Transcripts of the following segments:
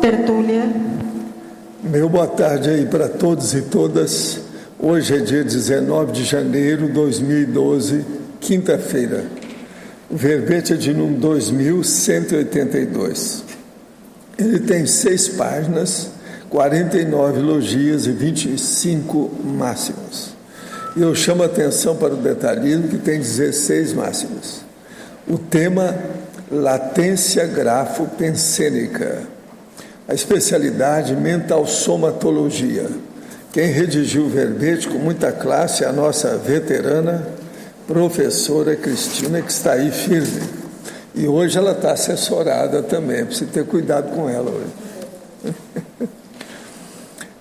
tertúlia. Meu boa tarde aí para todos e todas. Hoje é dia 19 de janeiro de 2012, quinta-feira. O verbete é de número 2182. Ele tem 6 páginas, 49 elogias e 25 máximas. E eu chamo a atenção para o detalhismo que tem 16 máximas. O tema, latência grafo-pensênica. A especialidade, mental-somatologia. Quem redigiu o verbete com muita classe é a nossa veterana professora Cristina, que está aí firme. E hoje ela está assessorada também, precisa ter cuidado com ela hoje.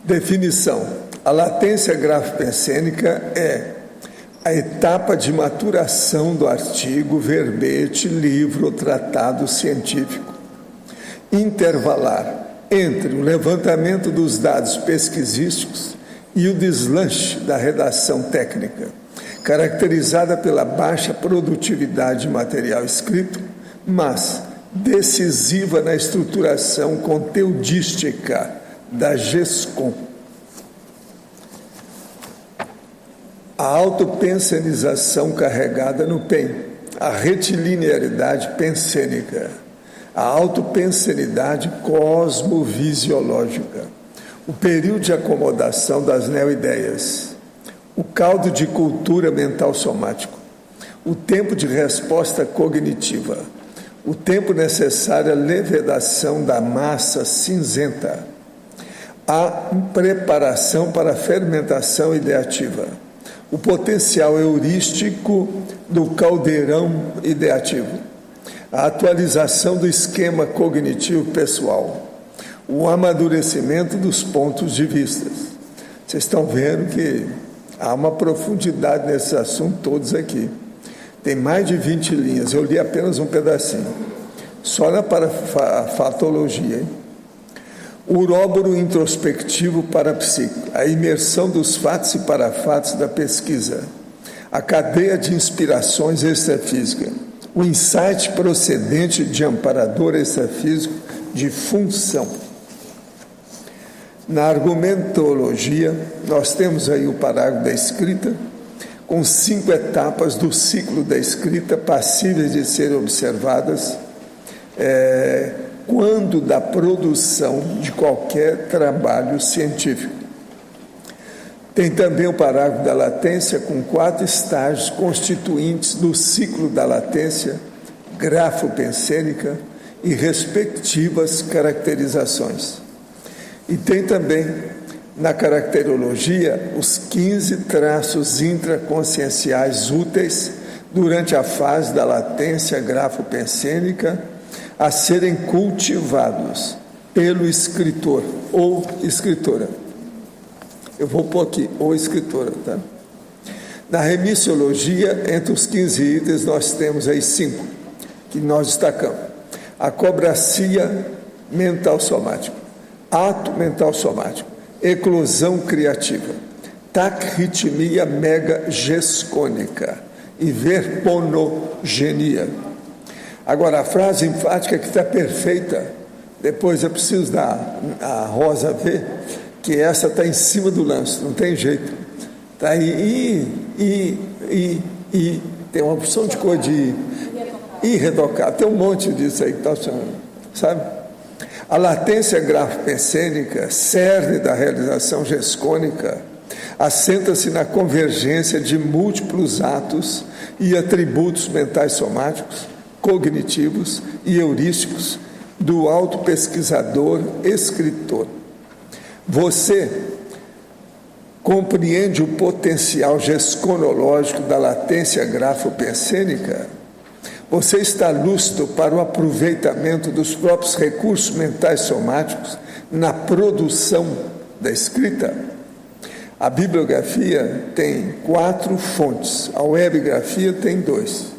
Definição. A latência grafo-pensênica é a etapa de maturação do artigo, verbete, livro ou tratado científico, intervalar entre o levantamento dos dados pesquisísticos e o deslanche da redação técnica, caracterizada pela baixa produtividade de material escrito, mas decisiva na estruturação conteudística da GESCOM. A autopensenização carregada no PEN, a retilinearidade pensênica, a autopensenidade cosmovisiológica, o período de acomodação das neoideias, o caldo de cultura mental somático, o tempo de resposta cognitiva, o tempo necessário à levedação da massa cinzenta, a preparação para a fermentação ideativa, o potencial heurístico do caldeirão ideativo, a atualização do esquema cognitivo pessoal, o amadurecimento dos pontos de vista. Vocês estão vendo que há uma profundidade nesse assunto todos aqui. Tem mais de 20 linhas, eu li apenas um pedacinho, só na parafatologia, hein? O uróboro introspectivo parapsíquico, a imersão dos fatos e parafatos da pesquisa, a cadeia de inspirações extrafísica, o insight procedente de amparador extrafísico de função. Na argumentologia, nós temos aí o parágrafo da escrita, com 5 etapas do ciclo da escrita passíveis de serem observadas quando da produção de qualquer trabalho científico. Tem também o parágrafo da latência, com 4 estágios constituintes do ciclo da latência, grafo-pensênica e respectivas caracterizações. E tem também, na caracterologia, os 15 traços intraconscienciais úteis durante a fase da latência grafo-pensênica a serem cultivados pelo escritor ou escritora. Eu vou pôr aqui, ou escritora, tá? Na remissiologia, entre os 15 itens, nós temos aí 5, que nós destacamos. A cobracia mental somático, ato mental somático, eclosão criativa, taquirritmia mega-gescônica e verponogenia. Agora, a frase enfática que está perfeita, depois eu preciso dar a Rosa ver, que essa está em cima do lance, não tem jeito. Está aí, tem uma opção de cor de irretocável, tem um monte disso aí que está chamando, sabe? A latência grafo-pensênica, cerne da realização gescônica, assenta-se na convergência de múltiplos atos e atributos mentais somáticos, cognitivos e heurísticos do autopesquisador escritor. Você compreende o potencial gesconológico da latência grafo-pensênica? Você está lúcido para o aproveitamento dos próprios recursos mentais somáticos na produção da escrita? A bibliografia tem 4 fontes, a webgrafia tem 2.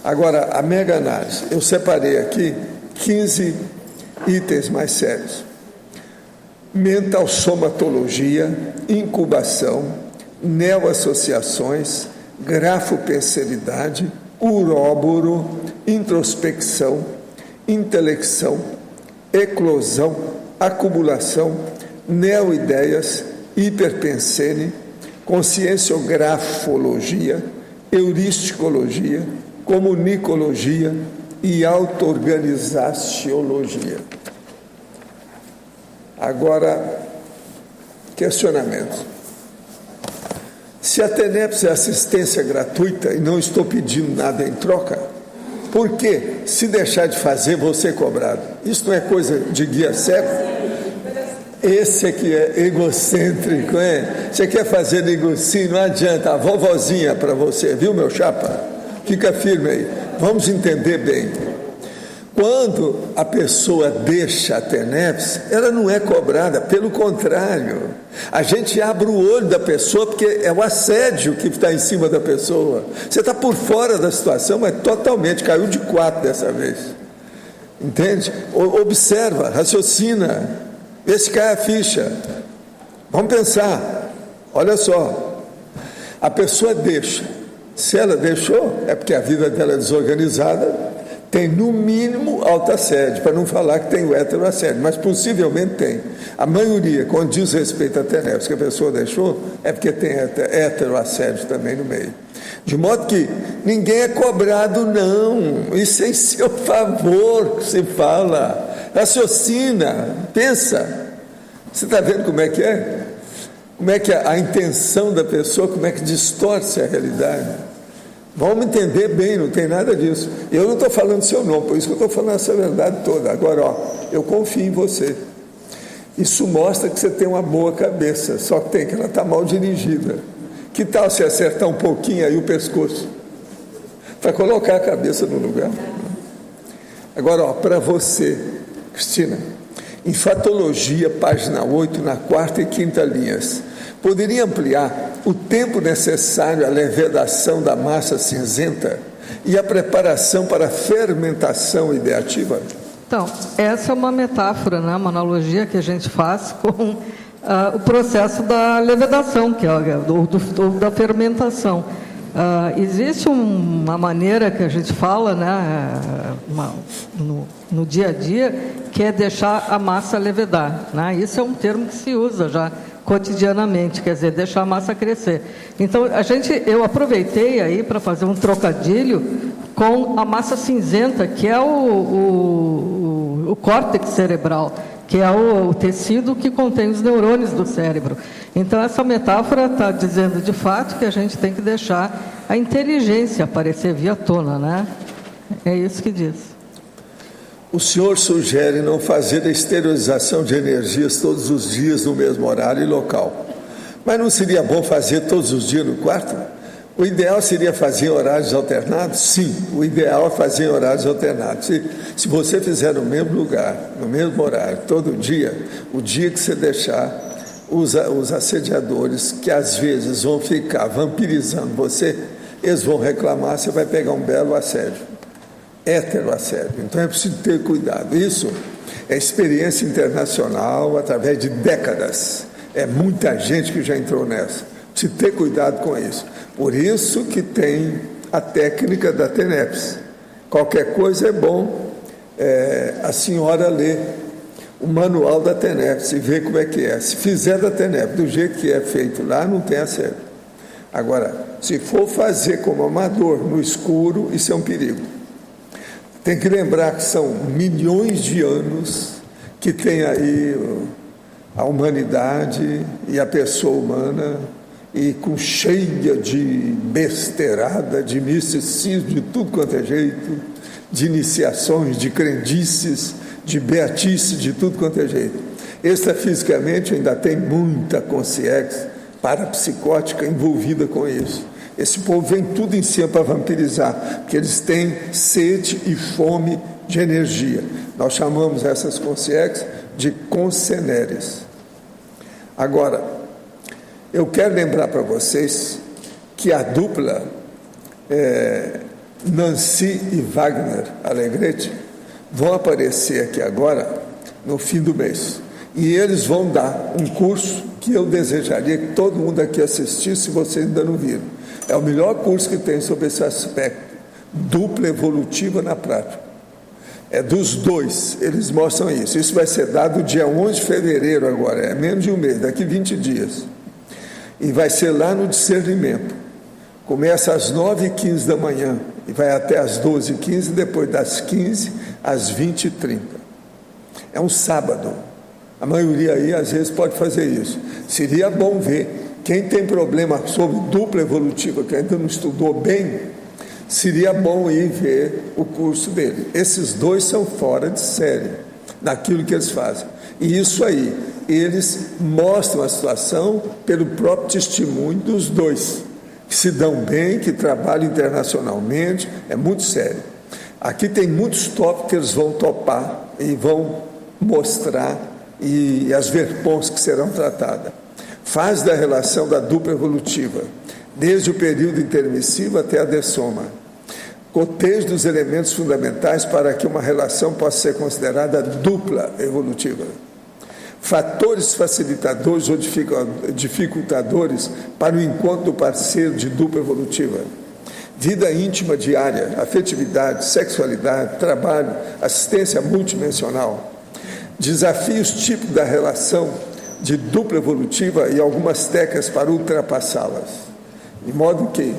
Agora, a mega-análise, eu separei aqui 15 itens mais sérios. Mental somatologia, incubação, neoassociações, grafo-pensenidade, uróboro, introspecção, intelecção, eclosão, acumulação, neoideias, hiperpensene, conscienciografologia, euristicologia, comunicologia e auto-organizaciologia. Agora, questionamento. Se a TENEPS é assistência gratuita e não estou pedindo nada em troca, por que, se deixar de fazer, vou ser cobrado? Isso não é coisa de guia cego? Esse aqui é egocêntrico, hein? Você quer fazer negocinho, não adianta, a vovozinha para você, viu, meu chapa? Fica firme aí, vamos entender bem. Quando a pessoa deixa a TENEPS, ela não é cobrada, pelo contrário, a gente abre o olho da pessoa, porque é o assédio que está em cima da pessoa. Você está por fora da situação, mas totalmente, caiu de 4 dessa vez, entende? Observa, raciocina, vê se cai a ficha, vamos pensar, olha só, a pessoa deixa, se ela deixou, é porque a vida dela é desorganizada, tem no mínimo autoassédio, para não falar que tem o heteroassédio, mas possivelmente tem. A maioria, quando diz respeito à TENEPS que a pessoa deixou, é porque tem heteroassédio também no meio. De modo que ninguém é cobrado, não. Isso é em seu favor que se fala. Raciocina, pensa. Você está vendo como é que é? Como é que a intenção da pessoa, como é que distorce a realidade? Vamos entender bem, não tem nada disso. Eu não estou falando seu nome, por isso que eu estou falando essa verdade toda. Agora, eu confio em você. Isso mostra que você tem uma boa cabeça, só que tem que ela está mal dirigida. Que tal se acertar um pouquinho aí o pescoço? Para colocar a cabeça no lugar. Agora, para você, Cristina, Enfatologia, página 8, na 4ª e 5ª linhas. Poderia ampliar o tempo necessário à levedação da massa cinzenta e a preparação para a fermentação ideativa? Então, essa é uma metáfora, né? Uma analogia que a gente faz com o processo da levedação, que é da fermentação. Existe uma maneira que a gente fala, né, no dia a dia, que é deixar a massa levedar, né? Isso é um termo que se usa já cotidianamente, quer dizer, deixar a massa crescer. Então, eu aproveitei aí para fazer um trocadilho com a massa cinzenta, que é o córtex cerebral, que é o tecido que contém os neurônios do cérebro. Então, essa metáfora está dizendo, de fato, que a gente tem que deixar a inteligência aparecer via tona, né? É isso que diz. O senhor sugere não fazer a esterilização de energias todos os dias no mesmo horário e local. Mas não seria bom fazer todos os dias no quarto? O ideal seria fazer em horários alternados? Sim, o ideal é fazer em horários alternados. Se você fizer no mesmo lugar, no mesmo horário, todo dia, o dia que você deixar, os assediadores, que às vezes vão ficar vampirizando você, eles vão reclamar, você vai pegar um belo assédio. Heteroassédio. Então é preciso ter cuidado. Isso é experiência internacional através de décadas. É muita gente que já entrou nessa. Precisa ter cuidado com isso. Por isso que tem a técnica da TENEPS. Qualquer coisa é bom a senhora ler o manual da TENEPS e ver como é que é. Se fizer da TENEPS do jeito que é feito lá, não tem assédio. Agora, se for fazer como amador no escuro, isso é um perigo. Tem que lembrar que são milhões de anos que tem aí a humanidade e a pessoa humana, e com cheia de besteirada, de misticismo, de tudo quanto é jeito, de iniciações, de crendices, de beatice, de tudo quanto é jeito. Extrafisicamente ainda tem muita consciência parapsicótica envolvida com isso. Esse povo vem tudo em cima para vampirizar, porque eles têm sede e fome de energia. Nós chamamos essas consciências de consceneres. Agora, eu quero lembrar para vocês que a dupla Nancy e Wagner Alegrete vão aparecer aqui agora, no fim do mês. E eles vão dar um curso que eu desejaria que todo mundo aqui assistisse, se vocês ainda não viram. É o melhor curso que tem sobre esse aspecto, dupla evolutiva na prática. É dos dois, eles mostram isso. Isso vai ser dado dia 11 de fevereiro agora, é menos de um mês, daqui 20 dias. E vai ser lá no discernimento. Começa às 9h15 da manhã e vai até às 12h15, depois das 15 às 20h30. É um sábado. A maioria aí às vezes pode fazer isso. Seria bom ver. Quem tem problema sobre dupla evolutiva, que ainda não estudou bem, seria bom ir ver o curso dele. Esses dois são fora de série naquilo que eles fazem. E isso aí, eles mostram a situação pelo próprio testemunho dos dois, que se dão bem, que trabalham internacionalmente, é muito sério. Aqui tem muitos tópicos que eles vão topar e vão mostrar, e as verpons que serão tratadas. Fase da relação da dupla evolutiva, desde o período intermissivo até a dessoma. Cotejo dos elementos fundamentais para que uma relação possa ser considerada dupla evolutiva. Fatores facilitadores ou dificultadores para o encontro do parceiro de dupla evolutiva. Vida íntima diária, afetividade, sexualidade, trabalho, assistência multidimensional. Desafios típicos da relação de dupla evolutiva e algumas técnicas para ultrapassá-las. De modo que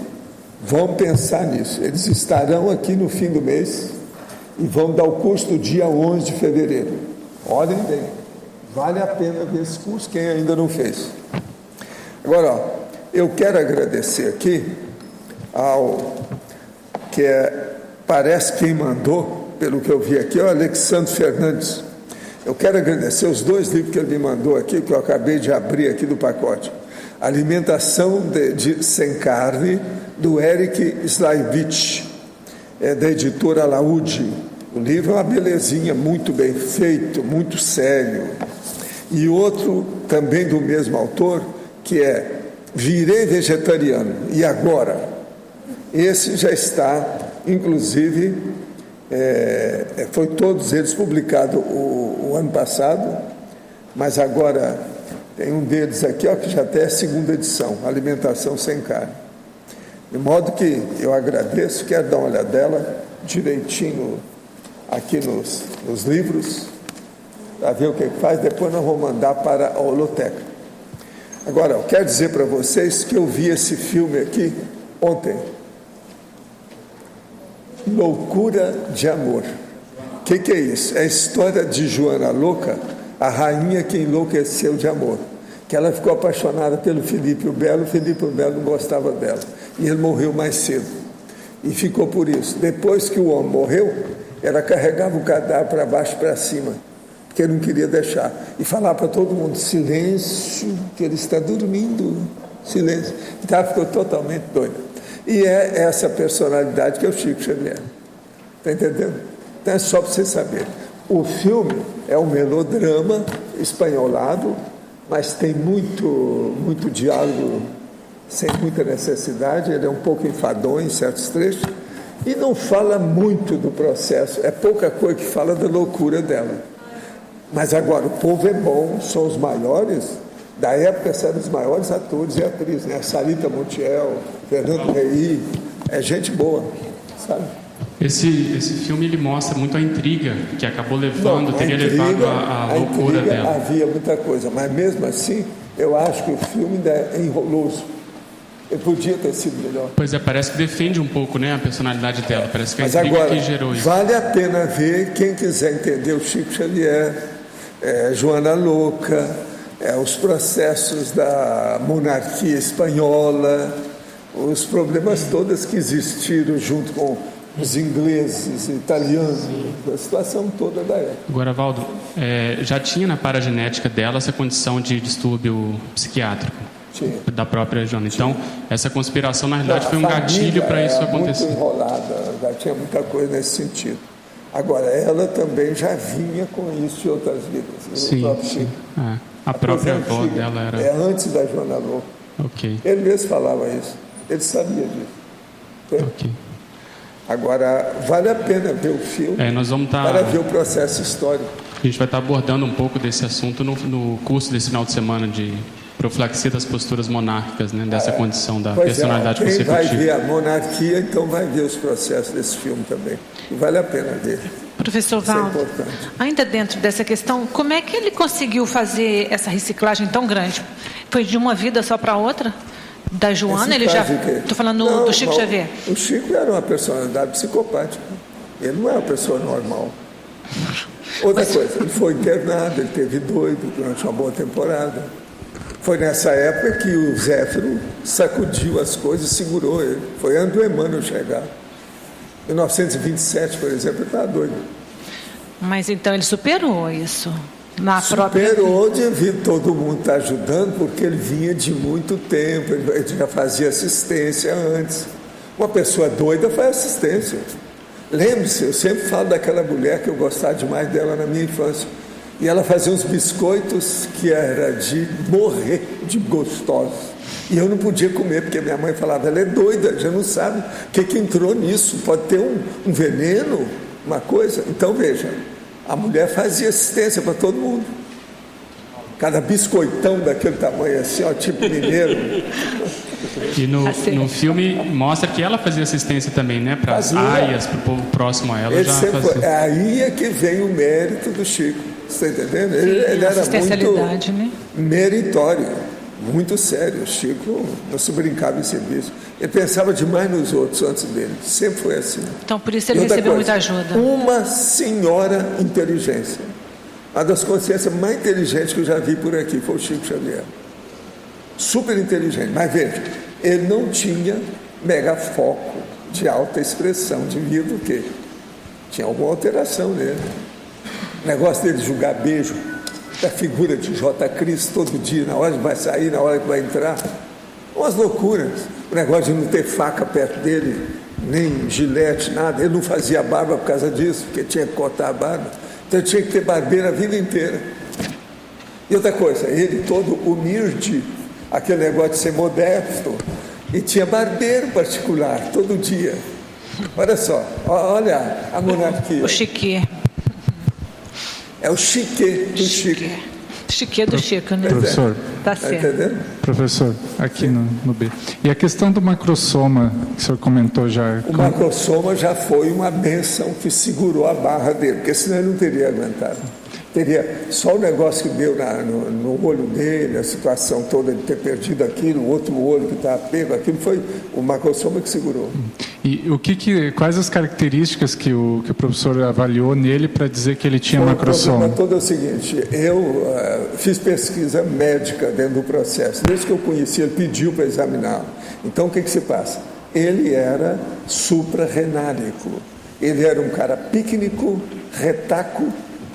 vão pensar nisso. Eles estarão aqui no fim do mês e vão dar o curso no dia 11 de fevereiro. Olhem bem, vale a pena ver esse curso, quem ainda não fez. Agora, ó, eu quero agradecer aqui ao que parece quem mandou, pelo que eu vi aqui, o Alexandre Fernandes. Eu quero agradecer os 2 livros que ele me mandou aqui, que eu acabei de abrir aqui do pacote. Alimentação Sem Carne, do Eric Slaivich, da editora Laude. O livro é uma belezinha, muito bem feito, muito sério. E outro, também do mesmo autor, que é Virei Vegetariano, e agora? Esse já está, inclusive, foi todos eles publicados o ano passado, mas agora tem um deles aqui, ó, que já até é a 2ª edição, Alimentação Sem Carne. De modo que eu agradeço, quero dar uma olhadela direitinho aqui nos livros, para ver o que faz, depois nós vamos mandar para a holoteca. Agora, eu quero dizer para vocês que eu vi esse filme aqui ontem, Loucura de Amor. O que é isso? É a história de Joana Louca, a rainha que enlouqueceu de amor, que ela ficou apaixonada pelo Felipe o Belo não gostava dela, e ele morreu mais cedo, e ficou por isso. Depois que o homem morreu, ela carregava o cadáver para baixo e para cima, porque não queria deixar, e falava para todo mundo, silêncio, que ele está dormindo, silêncio. Então ela ficou totalmente doida. E é essa personalidade que é o Chico Xavier. Está entendendo? Então é só para você saber. O filme é um melodrama espanholado, mas tem muito diálogo sem muita necessidade. Ele é um pouco enfadonho em certos trechos e não fala muito do processo. É pouca coisa que fala da loucura dela. Mas agora, o povo é bom, são os maiores. Da época, eram os maiores atores e atrizes, né? Sarita Montiel, Fernando Rey, é gente boa, sabe? Esse filme ele mostra muito a intriga que acabou levando, levado à loucura dela. Havia muita coisa, mas mesmo assim, eu acho que o filme ainda é enroloso. Ele podia ter sido melhor. Pois é, parece que defende um pouco, né, a personalidade dela. Parece que a mas intriga agora, que gerou isso. Vale a pena ver, quem quiser entender o Chico Xavier, Joana Louca, os processos da monarquia espanhola, os problemas todos que existiram junto com os ingleses, italianos, a situação toda da época. Agora, Valdo, já tinha na paragenética dela essa condição de distúrbio psiquiátrico? Tinha. Da própria Joana. Então, essa conspiração, na realidade, foi um gatilho para isso acontecer. Muito enrolada, já tinha muita coisa nesse sentido. Agora, ela também já vinha com isso de outras vidas. Sim, sim. A própria avó dela era... antes da Joana Louca. Ok. Ele mesmo falava isso. Ele sabia disso. Ok. Agora, vale a pena ver o filme nós vamos para ver o processo histórico. A gente vai estar abordando um pouco desse assunto no curso desse final de semana de profilaxia das posturas monárquicas, né? Dessa condição da personalidade consecutiva. Quem vai ver a monarquia, então vai ver os processos desse filme também. E vale a pena ver. Professor Valdo, ainda dentro dessa questão, como é que ele conseguiu fazer essa reciclagem tão grande? Foi de uma vida só para outra? Da Joana, ele já... Estou falando do Chico Xavier. O Chico era uma personalidade psicopática. Ele não é uma pessoa normal. Outra coisa, ele foi internado, ele teve doido durante uma boa temporada. Foi nessa época que o Zéfiro sacudiu as coisas e segurou ele. Foi antes do Emmanuel chegar. Em 1927, por exemplo, ele estava doido. Mas então ele superou isso? Superou devido todo mundo estar ajudando, porque ele vinha de muito tempo, ele já fazia assistência antes. Uma pessoa doida faz assistência. Lembre-se, eu sempre falo daquela mulher que eu gostava demais dela na minha infância. E ela fazia uns biscoitos que era de morrer de gostosos. E eu não podia comer, porque minha mãe falava, ela é doida, já não sabe o que entrou nisso, pode ter um veneno, uma coisa. Então, veja, a mulher fazia assistência para todo mundo. Cada biscoitão daquele tamanho assim, ó, tipo mineiro. E no filme mostra que ela fazia assistência também, né? Para as aias, para o povo próximo a ela. Aí é que vem o mérito do Chico. Você está entendendo? Ele era muito meritório, muito sério. O Chico não se brincava em serviço. Ele pensava demais nos outros antes dele. Sempre foi assim. Então, por isso ele recebeu muita ajuda. Uma senhora inteligência. Uma das consciências mais inteligentes que eu já vi por aqui foi o Chico Xavier. Super inteligente. Mas veja, ele não tinha megafoco de alta expressão, devido ao quê? Tinha alguma alteração nele. O negócio dele de julgar beijo da figura de J. Cristo todo dia, na hora que vai sair, na hora que vai entrar. Umas loucuras. O negócio de não ter faca perto dele, nem gilete, nada. Ele não fazia barba por causa disso, porque tinha que cortar a barba. Então ele tinha que ter barbeiro a vida inteira. E outra coisa, ele todo humilde, aquele negócio de ser modesto, e tinha barbeiro particular todo dia. Olha só, olha a monarquia. O chique. É o chique do Chico. Chique do Chico, né? Professor, tá certo. Entendendo? Professor, aqui no B. E a questão do macrossoma, que o senhor comentou já. O macrossoma já foi uma bênção que segurou a barra dele, porque senão ele não teria aguentado. Teria só o negócio que deu no olho dele, a situação toda de ter perdido aquilo, o outro olho que estava pego, aquilo foi o macrossoma que segurou. E quais as características que o professor avaliou nele para dizer que ele tinha macrossoma? O problema todo é o seguinte, eu fiz pesquisa médica dentro do processo. Desde que eu conheci, ele pediu para examinar. Então, o que se passa? Ele era suprarrenálico. Ele era um cara pícnico, retaco,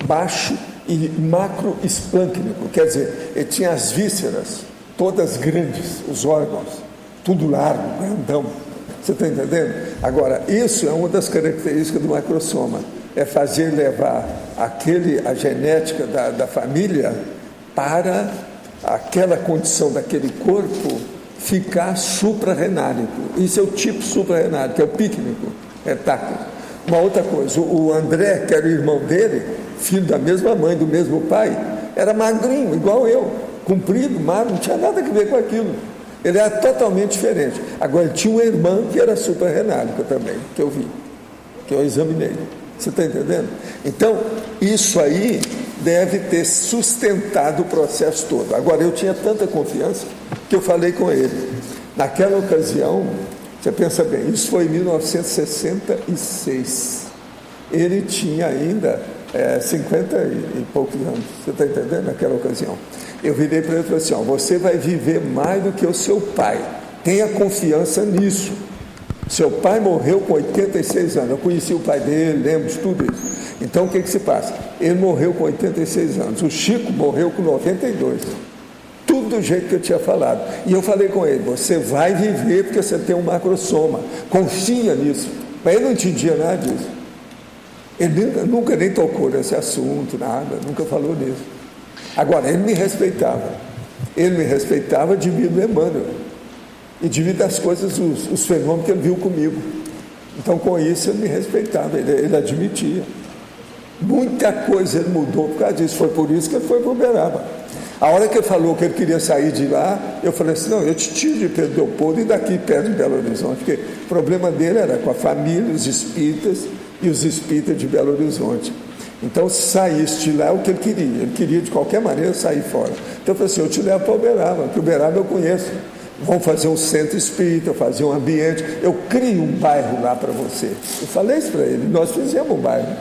baixo e macroesplâncnico. Quer dizer, ele tinha as vísceras todas grandes, os órgãos, tudo largo, grandão. Você está entendendo? Agora, isso é uma das características do macrossoma, é fazer levar a genética da família para aquela condição daquele corpo ficar suprarrenálico. Isso é o tipo suprarrenálico, é o pícnico, retáculo. Uma outra coisa, o André, que era o irmão dele, filho da mesma mãe, do mesmo pai, era magrinho, igual eu, comprido, magro, não tinha nada a ver com aquilo. Ele era totalmente diferente. Agora, ele tinha uma irmã que era suprarrenálica também, que eu vi, que eu examinei. Você está entendendo? Então, isso aí deve ter sustentado o processo todo. Agora, eu tinha tanta confiança que eu falei com ele. Naquela ocasião, você pensa bem, isso foi em 1966. Ele tinha ainda 50 e poucos anos. Você está entendendo? Naquela ocasião. Eu virei para ele e falei assim, você vai viver mais do que o seu pai. Tenha confiança nisso. Seu pai morreu com 86 anos. Eu conheci o pai dele, lembro de tudo isso. Então, o que se passa? Ele morreu com 86 anos. O Chico morreu com 92. Tudo do jeito que eu tinha falado. E eu falei com ele, você vai viver porque você tem um macrossoma. Confia nisso. Mas ele não entendia nada disso. Ele nunca nem tocou nesse assunto, nada. Nunca falou nisso. Agora, ele me respeitava. Ele me respeitava devido ao Emmanuel. E devido às coisas, os fenômenos que ele viu comigo. Então, com isso, ele me respeitava. Ele admitia. Muita coisa ele mudou por causa disso. Foi por isso que ele foi para Uberaba. A hora que ele falou que ele queria sair de lá, eu falei assim, não, eu te tiro de Pedro Leopoldo e daqui perto de Belo Horizonte. Porque o problema dele era com a família, os espíritas, e os espíritas de Belo Horizonte. Então, se saísse de lá, é o que ele queria de qualquer maneira sair fora. Então eu falei assim, eu te levo para Uberaba, porque Uberaba eu conheço. Vamos fazer um centro espírita, fazer um ambiente, eu crio um bairro lá para você. Eu falei isso para ele, nós fizemos um bairro.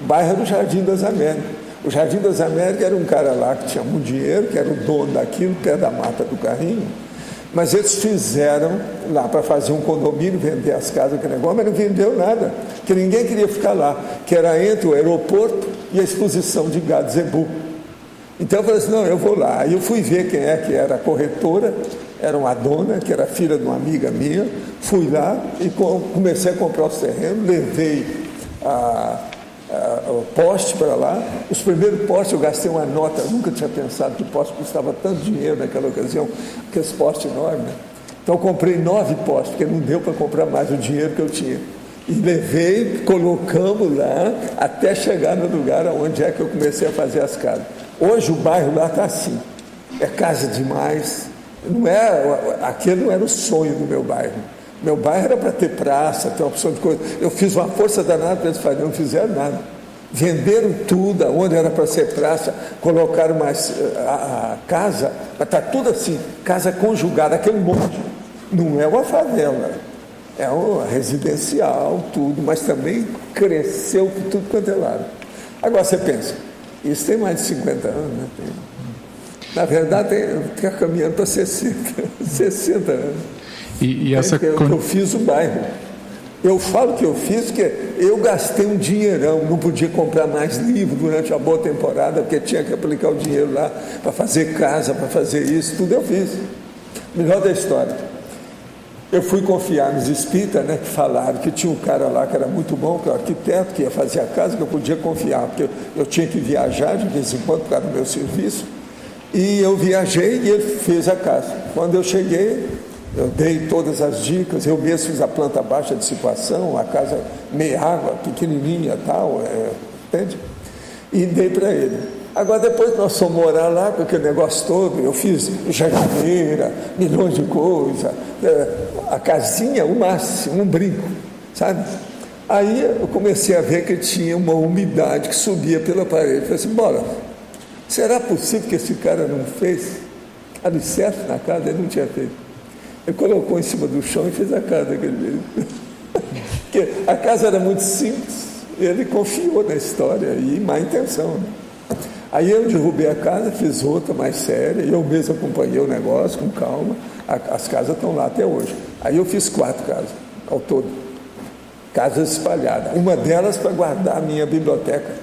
O bairro era o Jardim das Américas. O Jardim das Américas era um cara lá que tinha muito dinheiro, que era o dono daquilo, pé da mata do Carrinho, mas eles fizeram lá para fazer um condomínio, vender as casas, aquele negócio, mas não vendeu nada, porque ninguém queria ficar lá, que era entre o aeroporto e a exposição de gado zebu. Então eu falei assim, não, eu vou lá. Aí eu fui ver quem é que era a corretora, era uma dona, que era filha de uma amiga minha, fui lá e comecei a comprar os terrenos, levei o poste para lá. Os primeiros postes eu gastei uma nota, eu nunca tinha pensado que o poste custava tanto dinheiro naquela ocasião, aqueles postes enormes, né? Então eu comprei 9 postes, porque não deu para comprar mais o dinheiro que eu tinha. E levei, colocamos lá, até chegar no lugar onde é que eu comecei a fazer as casas. Hoje o bairro lá está assim, é casa demais, aquele não era o sonho do meu bairro. Meu bairro era para ter praça, ter uma opção de coisa. Eu fiz uma força danada para eles fazerem, não fizeram nada. Venderam tudo, onde era para ser praça, colocaram mais a casa, mas está tudo assim, casa conjugada, aquele monte. Não é uma favela, é uma residencial, tudo, mas também cresceu por tudo quanto é lado. Agora você pensa, isso tem mais de 50 anos, né? Na verdade, está caminhando para 60 anos. E essa... Eu fiz o bairro. Eu falo que eu fiz porque eu gastei um dinheirão, não podia comprar mais livro durante a boa temporada, porque tinha que aplicar o dinheiro lá para fazer casa, para fazer isso, tudo eu fiz. Melhor da história. Eu fui confiar nos espíritas, né, que falaram que tinha um cara lá que era muito bom, que é o arquiteto, que ia fazer a casa, que eu podia confiar, porque eu tinha que viajar de vez em quando por causa do meu serviço. E eu viajei e ele fez a casa. Quando eu cheguei, eu dei todas as dicas, eu mesmo fiz a planta baixa de dissipação, a casa meia água, pequenininha e tal, entende? E dei para ele. Agora, depois que nós fomos morar lá, com aquele negócio todo, eu fiz jardineira, milhões de coisas, a casinha, o máximo, um brinco, sabe? Aí eu comecei a ver que tinha uma umidade que subia pela parede. Falei assim, bora, será possível que esse cara não fez alicerce na casa? Ele não tinha feito. Ele colocou em cima do chão e fez a casa daquele jeito. Porque a casa era muito simples, ele confiou na história e má intenção, né? Aí eu derrubei a casa, fiz outra mais séria, e eu mesmo acompanhei o negócio com calma. As casas estão lá até hoje. Aí eu fiz 4 casas ao todo, casas espalhadas, uma delas para guardar a minha biblioteca,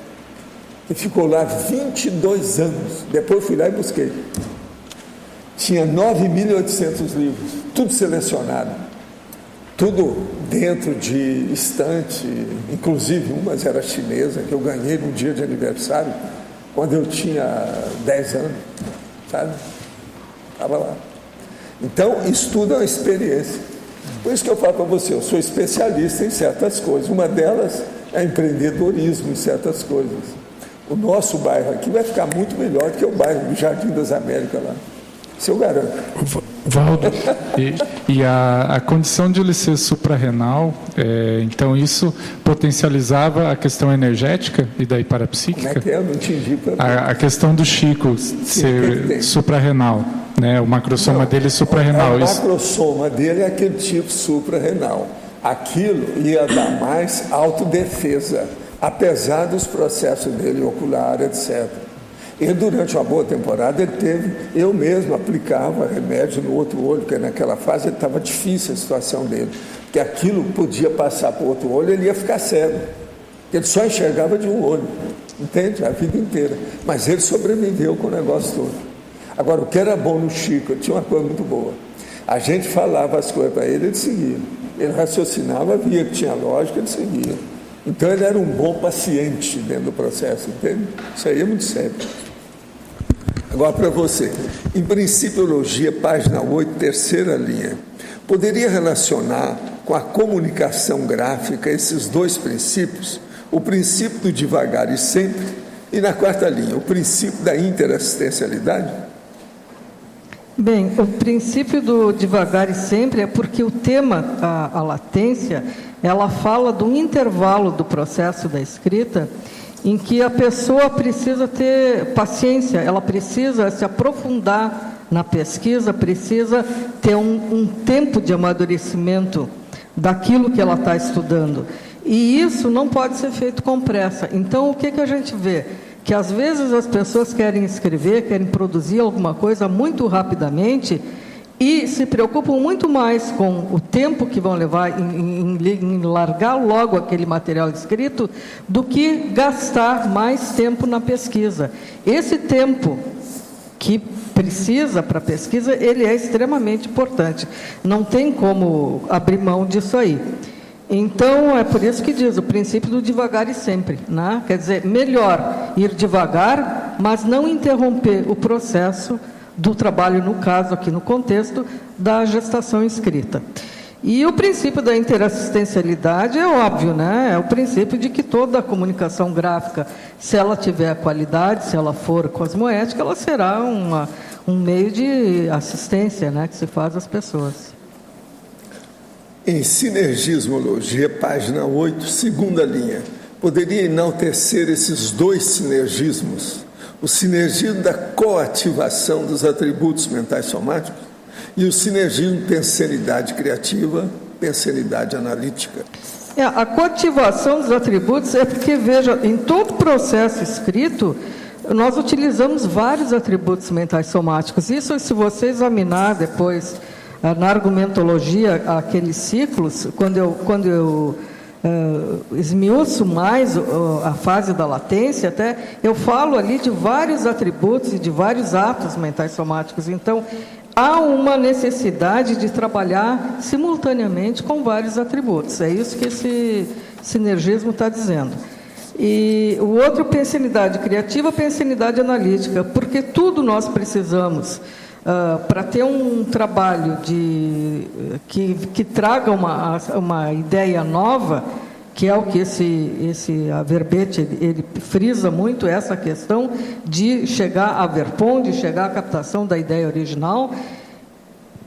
que ficou lá 22 anos. Depois fui lá e busquei. Tinha 9.800 livros, tudo selecionado, tudo dentro de estante, inclusive umas era chinesa, que eu ganhei num dia de aniversário, quando eu tinha 10 anos, sabe? Estava lá. Então, isso tudo é uma experiência. Por isso que eu falo para você, eu sou especialista em certas coisas. Uma delas é empreendedorismo em certas coisas. O nosso bairro aqui vai ficar muito melhor do que o bairro do Jardim das Américas lá. Isso eu garanto. Valdo, e a condição de ele ser suprarrenal, então isso potencializava a questão energética e daí parapsíquica? Como é que é? Eu não entendi. A questão do Chico ser suprarrenal, né? O macrosoma dele é suprarrenal. O macrosoma dele é aquele tipo suprarrenal. Aquilo ia dar mais autodefesa, apesar dos processos dele ocular, etc. E durante uma boa temporada eu mesmo aplicava remédio no outro olho, porque naquela fase estava difícil a situação dele, porque aquilo podia passar para o outro olho, ele ia ficar cego, ele só enxergava de um olho, entende? A vida inteira, mas ele sobreviveu com o negócio todo. Agora, o que era bom no Chico, tinha uma coisa muito boa, a gente falava as coisas para ele seguia, ele raciocinava, via que tinha lógica, ele seguia. Então ele era um bom paciente dentro do processo, entende? Isso aí é muito sério. Agora para você, em Principiologia, página 8, terceira linha, poderia relacionar com a comunicação gráfica esses 2 princípios, o princípio do devagar e sempre, e na 4ª linha, o princípio da interassistencialidade? Bem, o princípio do devagar e sempre é porque o tema, a latência, ela fala de um intervalo do processo da escrita em que a pessoa precisa ter paciência, ela precisa se aprofundar na pesquisa, precisa ter um tempo de amadurecimento daquilo que ela está estudando. E isso não pode ser feito com pressa. Então, o que a gente vê? Que às vezes as pessoas querem escrever, querem produzir alguma coisa muito rapidamente e se preocupam muito mais com o tempo que vão levar em largar logo aquele material escrito do que gastar mais tempo na pesquisa. Esse tempo que precisa para a pesquisa, ele é extremamente importante. Não tem como abrir mão disso aí. Então, é por isso que diz o princípio do devagar e sempre, né? Quer dizer, melhor ir devagar, mas não interromper o processo do trabalho, no caso, aqui no contexto, da gestação escrita. E o princípio da interassistencialidade é óbvio, né? É o princípio de que toda a comunicação gráfica, se ela tiver qualidade, se ela for cosmoética, ela será um meio de assistência, né, que se faz às pessoas. Em Sinergismologia, página 8, segunda linha, poderia enaltecer esses dois sinergismos, o sinergismo da coativação dos atributos mentais somáticos e o sinergismo pensenidade criativa, pensenidade analítica. A coativação dos atributos é porque, veja, em todo processo escrito, nós utilizamos vários atributos mentais somáticos. Isso, se você examinar depois na argumentologia, aqueles ciclos, quando eu esmiuço mais a fase da latência, até eu falo ali de vários atributos e de vários atos mentais somáticos. Então, há uma necessidade de trabalhar simultaneamente com vários atributos. É isso que esse sinergismo está dizendo. E o outro, pensenidade criativa, pensenidade analítica, porque tudo nós precisamos para ter um trabalho que traga uma ideia nova, que é o que esse verbete ele frisa muito, essa questão de chegar a verpom, de chegar à captação da ideia original.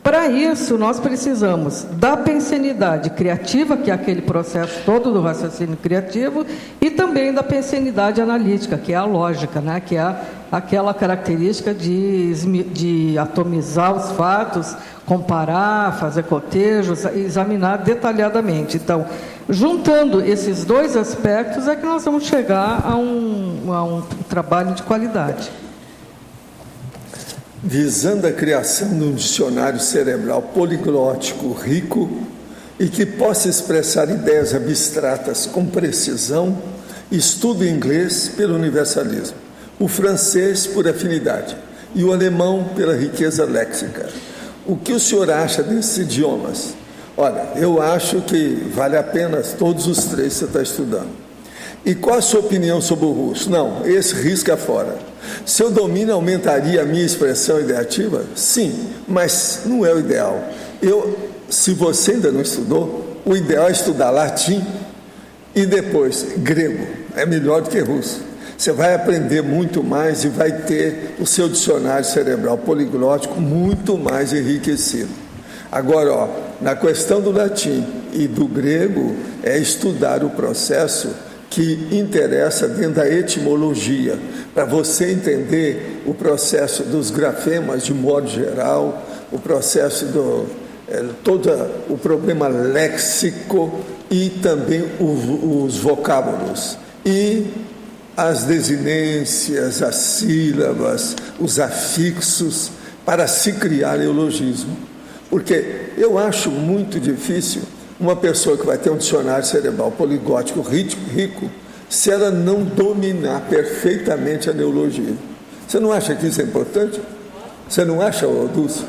Para isso, nós precisamos da pensenidade criativa, que é aquele processo todo do raciocínio criativo, e também da pensenidade analítica, que é a lógica, né? Que é aquela característica de atomizar os fatos, comparar, fazer cotejos, examinar detalhadamente. Então, juntando esses dois aspectos, é que nós vamos chegar a um trabalho de qualidade. Visando a criação de um dicionário cerebral poliglótico rico e que possa expressar ideias abstratas com precisão, estudo o inglês pelo universalismo, o francês por afinidade e o alemão pela riqueza léxica. O que o senhor acha desses idiomas? Olha, eu acho que vale a pena todos os três que você está estudando. E qual a sua opinião sobre o russo? Não, esse risca fora. Se eu domino, aumentaria a minha expressão ideativa? Sim, mas não é o ideal. Se você ainda não estudou, o ideal é estudar latim e depois grego. É melhor do que russo. Você vai aprender muito mais e vai ter o seu dicionário cerebral poliglótico muito mais enriquecido. Agora, na questão do latim e do grego, é estudar o processo que interessa dentro da etimologia, para você entender o processo dos grafemas de modo geral, o processo todo o problema léxico e também os vocábulos e as desinências, as sílabas, os afixos, para se criar neologismo. Porque eu acho muito difícil uma pessoa que vai ter um dicionário cerebral poligótico rico, se ela não dominar perfeitamente a neologia. Você não acha que isso é importante? Você não acha, Dulce?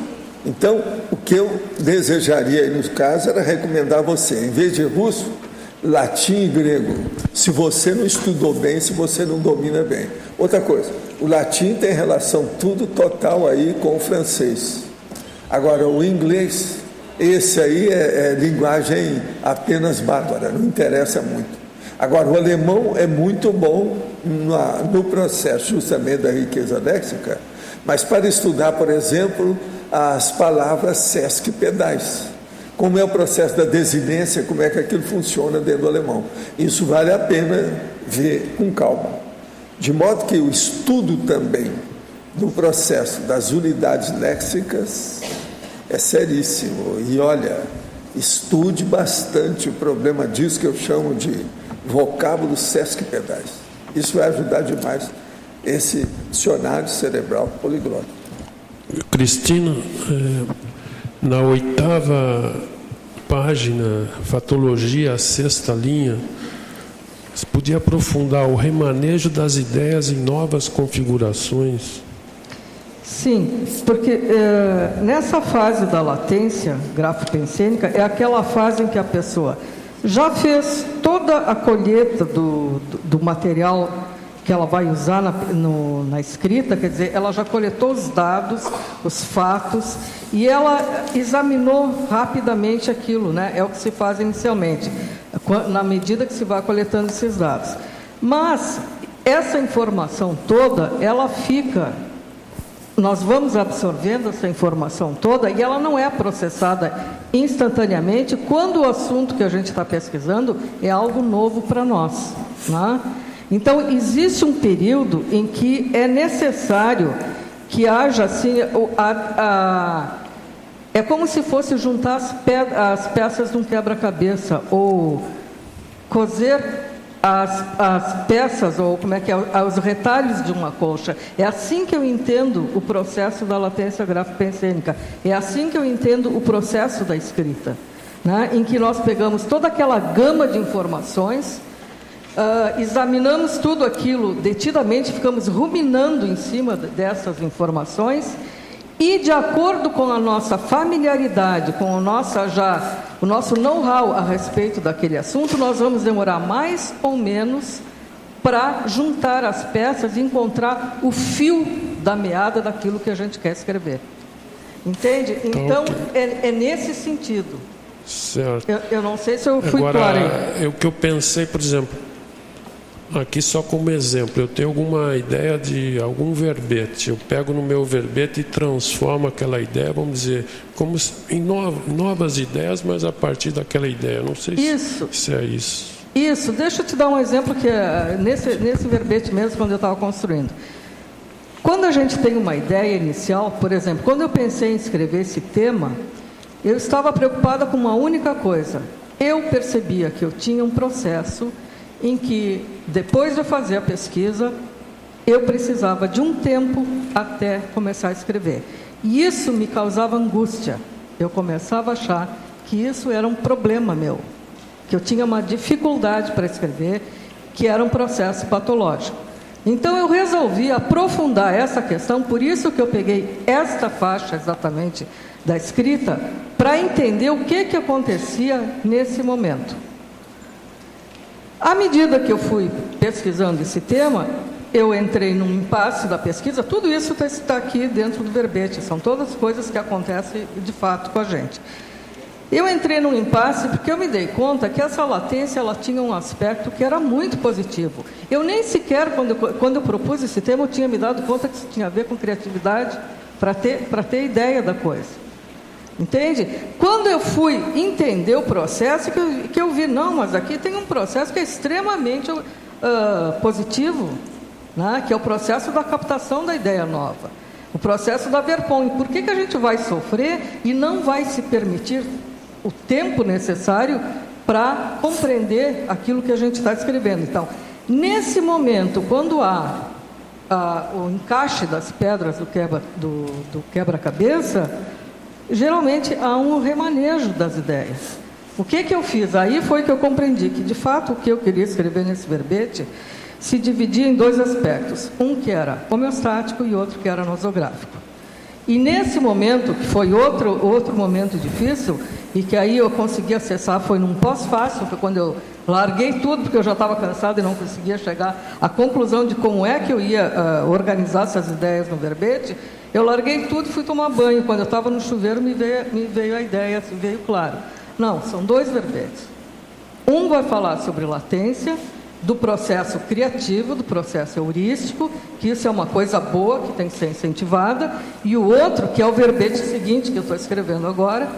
Então, o que eu desejaria aí no caso era recomendar a você, em vez de russo, latim e grego, se você não estudou bem, se você não domina bem. Outra coisa, o latim tem relação tudo total aí com o francês. Agora, o inglês, esse aí é linguagem apenas bárbara, não interessa muito. Agora, o alemão é muito bom no processo justamente da riqueza léxica, mas para estudar, por exemplo, as palavras sesquipedais. Como é o processo da desinência, como é que aquilo funciona dentro do alemão. Isso vale a pena ver com calma. De modo que o estudo também do processo das unidades léxicas é seríssimo. E olha, estude bastante o problema disso que eu chamo de vocábulos sesquipedais. Isso vai ajudar demais esse dicionário cerebral poliglota. Cristina, na 8ª página, fatologia, a 6ª linha, você podia aprofundar o remanejo das ideias em novas configurações? Sim, porque nessa fase da latência grafopensênica é aquela fase em que a pessoa já fez toda a colheita do material que ela vai usar na escrita, quer dizer, ela já coletou os dados, os fatos, e ela examinou rapidamente aquilo, né? É o que se faz inicialmente, na medida que se vai coletando esses dados. Mas essa informação toda, ela fica... Nós vamos absorvendo essa informação toda e ela não é processada instantaneamente quando o assunto que a gente está pesquisando é algo novo para nós, né? Então, existe um período em que é necessário que haja, assim, é como se fosse juntar as peças de um quebra-cabeça, ou cozer as peças, ou como é que é, os retalhos de uma colcha. É assim que eu entendo o processo da latência grafopensênica. É assim que eu entendo o processo da escrita, né? Em que nós pegamos toda aquela gama de informações, examinamos tudo aquilo detidamente, ficamos ruminando em cima dessas informações, e de acordo com a nossa familiaridade, com o nosso know-how a respeito daquele assunto, nós vamos demorar mais ou menos para juntar as peças e encontrar o fio da meada daquilo que a gente quer escrever. Entende? Então, é nesse sentido. Certo. Eu não sei se eu fui claro aí. Agora, o que eu pensei, por exemplo, aqui só como exemplo, eu tenho alguma ideia de algum verbete, eu pego no meu verbete e transformo aquela ideia, vamos dizer, como em novas ideias, mas a partir daquela ideia. Não sei se é isso. Isso, deixa eu te dar um exemplo que é nesse verbete mesmo, quando eu estava construindo. Quando a gente tem uma ideia inicial, por exemplo, quando eu pensei em escrever esse tema, eu estava preocupada com uma única coisa. Eu percebia que eu tinha um processo em que, depois de fazer a pesquisa, eu precisava de um tempo até começar a escrever. E isso me causava angústia. Eu começava a achar que isso era um problema meu, que eu tinha uma dificuldade para escrever, que era um processo patológico. Então, eu resolvi aprofundar essa questão, por isso que eu peguei esta faixa exatamente da escrita, para entender o que acontecia nesse momento. À medida que eu fui pesquisando esse tema, eu entrei num impasse da pesquisa. Tudo isso está aqui dentro do verbete, são todas coisas que acontecem de fato com a gente. Eu entrei num impasse porque eu me dei conta que essa latência ela tinha um aspecto que era muito positivo. Eu nem sequer, quando eu propus esse tema, eu tinha me dado conta que isso tinha a ver com criatividade, para ter ideia da coisa. Entende? Quando eu fui entender o processo, que eu vi, não, mas aqui tem um processo que é extremamente positivo, né? Que é o processo da captação da ideia nova, o processo da verpom. E por que a gente vai sofrer e não vai se permitir o tempo necessário para compreender aquilo que a gente está escrevendo? Então, nesse momento, quando há o encaixe das pedras do quebra-cabeça, geralmente há um remanejo das ideias. O que eu fiz? Aí foi que eu compreendi que, de fato, o que eu queria escrever nesse verbete se dividia em dois aspectos. Um que era homeostático e outro que era nosográfico. E nesse momento, que foi outro momento difícil, e que aí eu consegui acessar, foi num pós-fácil, foi quando eu larguei tudo, porque eu já estava cansado e não conseguia chegar à conclusão de como é que eu ia organizar essas ideias no verbete. Eu larguei tudo e fui tomar banho. Quando eu estava no chuveiro, me veio a ideia, veio claro. Não, são dois verbetes. Um vai falar sobre latência do processo criativo, do processo heurístico, que isso é uma coisa boa, que tem que ser incentivada, e o outro, que é o verbete seguinte, que eu estou escrevendo agora,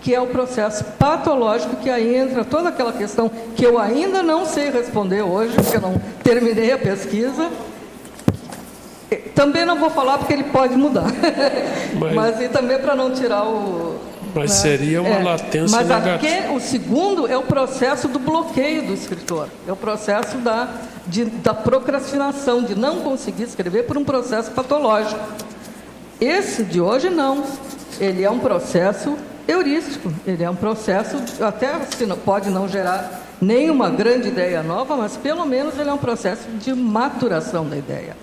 que é o processo patológico, que aí entra toda aquela questão que eu ainda não sei responder hoje, porque eu não terminei a pesquisa. Também não vou falar porque ele pode mudar, mas e também para não tirar o... Mas seria uma latência negativa. Mas o segundo é o processo do bloqueio do escritor, é o processo da procrastinação, de não conseguir escrever por um processo patológico. Esse de hoje não, ele é um processo heurístico, ele é um processo, até se pode não gerar nenhuma grande ideia nova, mas pelo menos ele é um processo de maturação da ideia.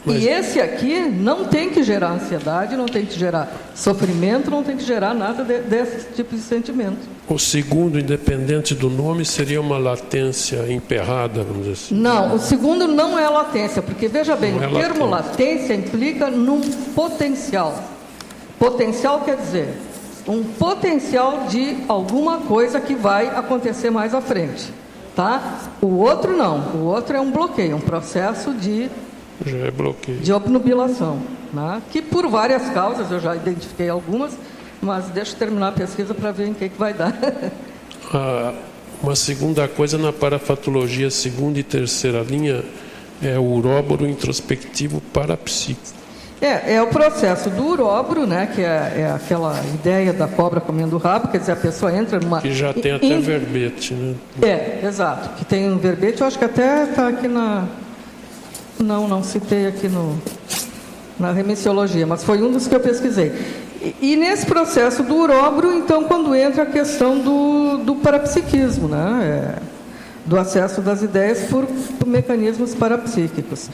E esse aqui não tem que gerar ansiedade, não tem que gerar sofrimento, não tem que gerar nada desse tipo de sentimento. O segundo, independente do nome, seria uma latência emperrada, vamos dizer assim? Não, o segundo não é latência, porque, veja bem, o termo latência implica num potencial. Potencial quer dizer um potencial de alguma coisa que vai acontecer mais à frente. Tá? O outro não, o outro é um bloqueio, um processo de... Já é bloqueio. De obnubilação, né? Que por várias causas, eu já identifiquei algumas, mas deixa eu terminar a pesquisa para ver em que vai dar. Uma segunda coisa na parafatologia, segunda e terceira linha, é o uróboro introspectivo parapsíquico. É o processo do uróboro, né? Que é aquela ideia da cobra comendo o rabo, quer dizer, a pessoa entra numa... Que já tem até verbete, né? Exato, que tem um verbete, eu acho que até está aqui na... Não citei aqui na remissiologia, mas foi um dos que eu pesquisei. E nesse processo do uróboro, então, quando entra a questão do parapsiquismo, né? Do acesso das ideias por mecanismos parapsíquicos,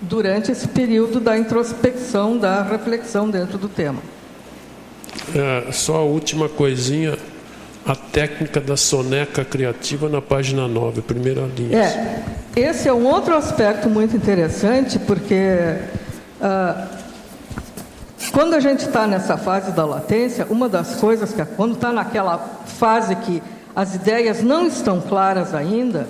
durante esse período da introspecção, da reflexão dentro do tema. Só a última coisinha, a técnica da soneca criativa na página 9, primeira linha. Esse é um outro aspecto muito interessante, porque quando a gente está nessa fase da latência, uma das coisas que quando está naquela fase que as ideias não estão claras ainda,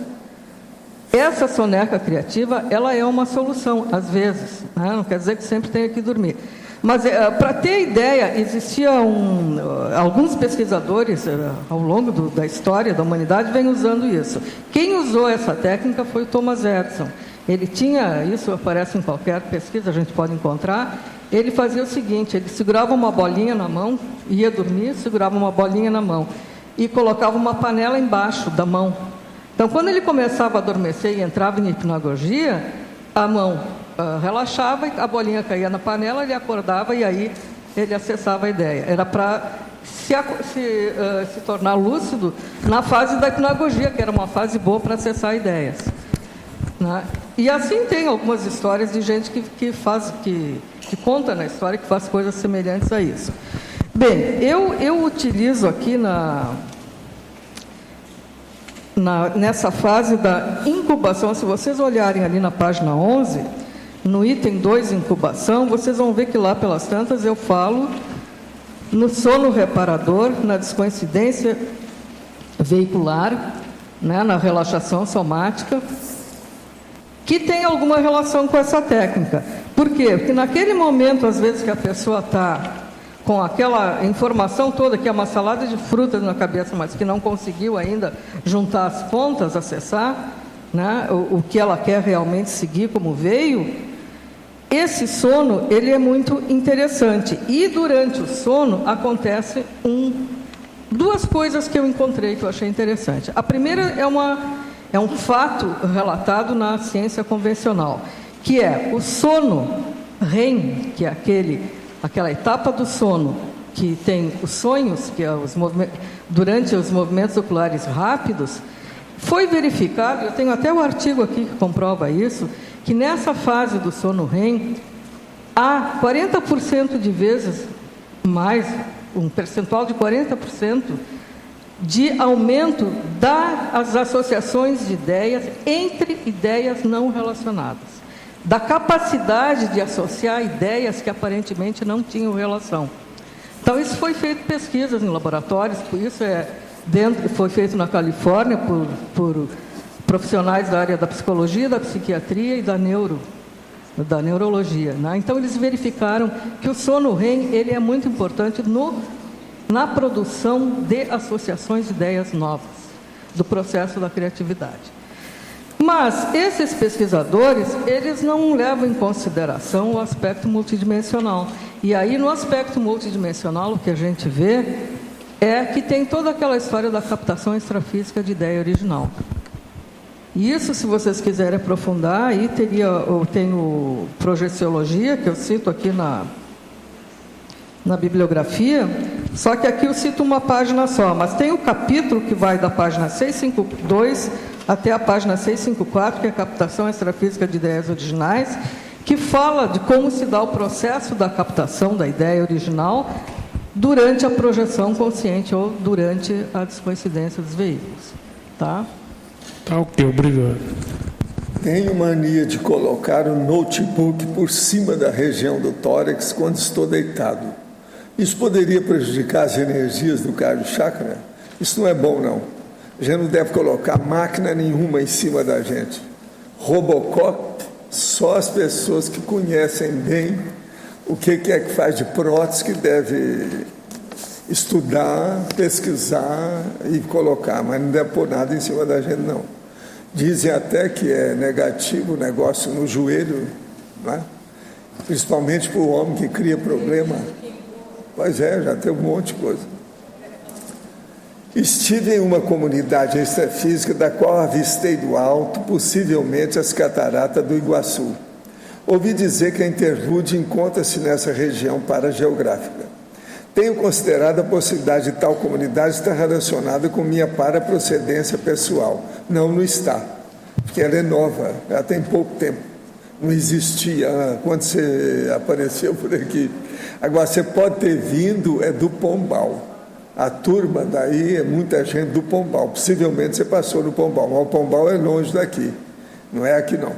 essa soneca criativa, ela é uma solução, às vezes, né? Não quer dizer que sempre tenha que dormir. Mas, para ter ideia, existiam alguns pesquisadores ao longo da história da humanidade vêm usando isso. Quem usou essa técnica foi o Thomas Edison. Ele tinha, isso aparece em qualquer pesquisa, a gente pode encontrar, ele fazia o seguinte, ele segurava uma bolinha na mão, ia dormir, segurava uma bolinha na mão e colocava uma panela embaixo da mão. Então, quando ele começava a adormecer e entrava em hipnagogia, a mão relaxava, a bolinha caía na panela, ele acordava e aí ele acessava a ideia. Era para se tornar lúcido na fase da hipnagogia, que era uma fase boa para acessar ideias. Né? E assim tem algumas histórias de gente que conta na história, que faz coisas semelhantes a isso. Bem, eu utilizo aqui nessa fase da incubação, se vocês olharem ali na página 11, no item 2, incubação, vocês vão ver que lá pelas tantas eu falo no sono reparador, na descoincidência veicular, né, na relaxação somática, que tem alguma relação com essa técnica. Por quê? Porque naquele momento, às vezes, que a pessoa está com aquela informação toda, que é uma salada de frutas na cabeça, mas que não conseguiu ainda juntar as pontas, acessar, né, o que ela quer realmente seguir como veio, esse sono, ele é muito interessante. E durante o sono acontece duas coisas que eu encontrei que eu achei interessante. A primeira é um fato relatado na ciência convencional, que é o sono REM, que é aquela etapa do sono que tem os sonhos, que é durante os movimentos oculares rápidos. Foi verificado, eu tenho até um artigo aqui que comprova isso, que nessa fase do sono REM, há 40% de vezes mais, um percentual de 40% de aumento das associações de ideias entre ideias não relacionadas, da capacidade de associar ideias que aparentemente não tinham relação. Então, isso foi feito pesquisas em laboratórios, por isso foi feito na Califórnia por profissionais da área da psicologia, da psiquiatria e da neurologia, né? Então, eles verificaram que o sono REM ele é muito importante na produção de associações de ideias novas, do processo da criatividade. Mas esses pesquisadores, eles não levam em consideração o aspecto multidimensional. E aí, no aspecto multidimensional, o que a gente vê é que tem toda aquela história da captação extrafísica de ideia original. E isso, se vocês quiserem aprofundar, aí tem o Projeciologia, que eu cito aqui na bibliografia, só que aqui eu cito uma página só, mas tem o capítulo que vai da página 652 até a página 654, que é a captação extrafísica de ideias originais, que fala de como se dá o processo da captação da ideia original durante a projeção consciente ou durante a descoincidência dos veículos. Tá? Tá ok, obrigado. Tenho mania de colocar o notebook por cima da região do tórax quando estou deitado. Isso poderia prejudicar as energias do cardio chakra? Isso não é bom, não. A gente não deve colocar máquina nenhuma em cima da gente. Robocop, só as pessoas que conhecem bem o que é que faz de prótese que deve estudar, pesquisar e colocar, mas não deve pôr nada em cima da gente, não. Dizem até que é negativo o negócio no joelho, né? Principalmente para o homem que cria problema. Pois é, já tem um monte de coisa. Estive em uma comunidade extrafísica da qual avistei do alto, possivelmente, as cataratas do Iguaçu. Ouvi dizer que a Interlude encontra-se nessa região parageográfica. Tenho considerado a possibilidade de tal comunidade estar relacionada com minha paraprocedência pessoal. Não está, porque ela é nova, ela tem pouco tempo. Não existia quando você apareceu por aqui. Agora, você pode ter vindo do Pombal. A turma daí é muita gente do Pombal. Possivelmente você passou no Pombal, mas o Pombal é longe daqui, não é aqui não.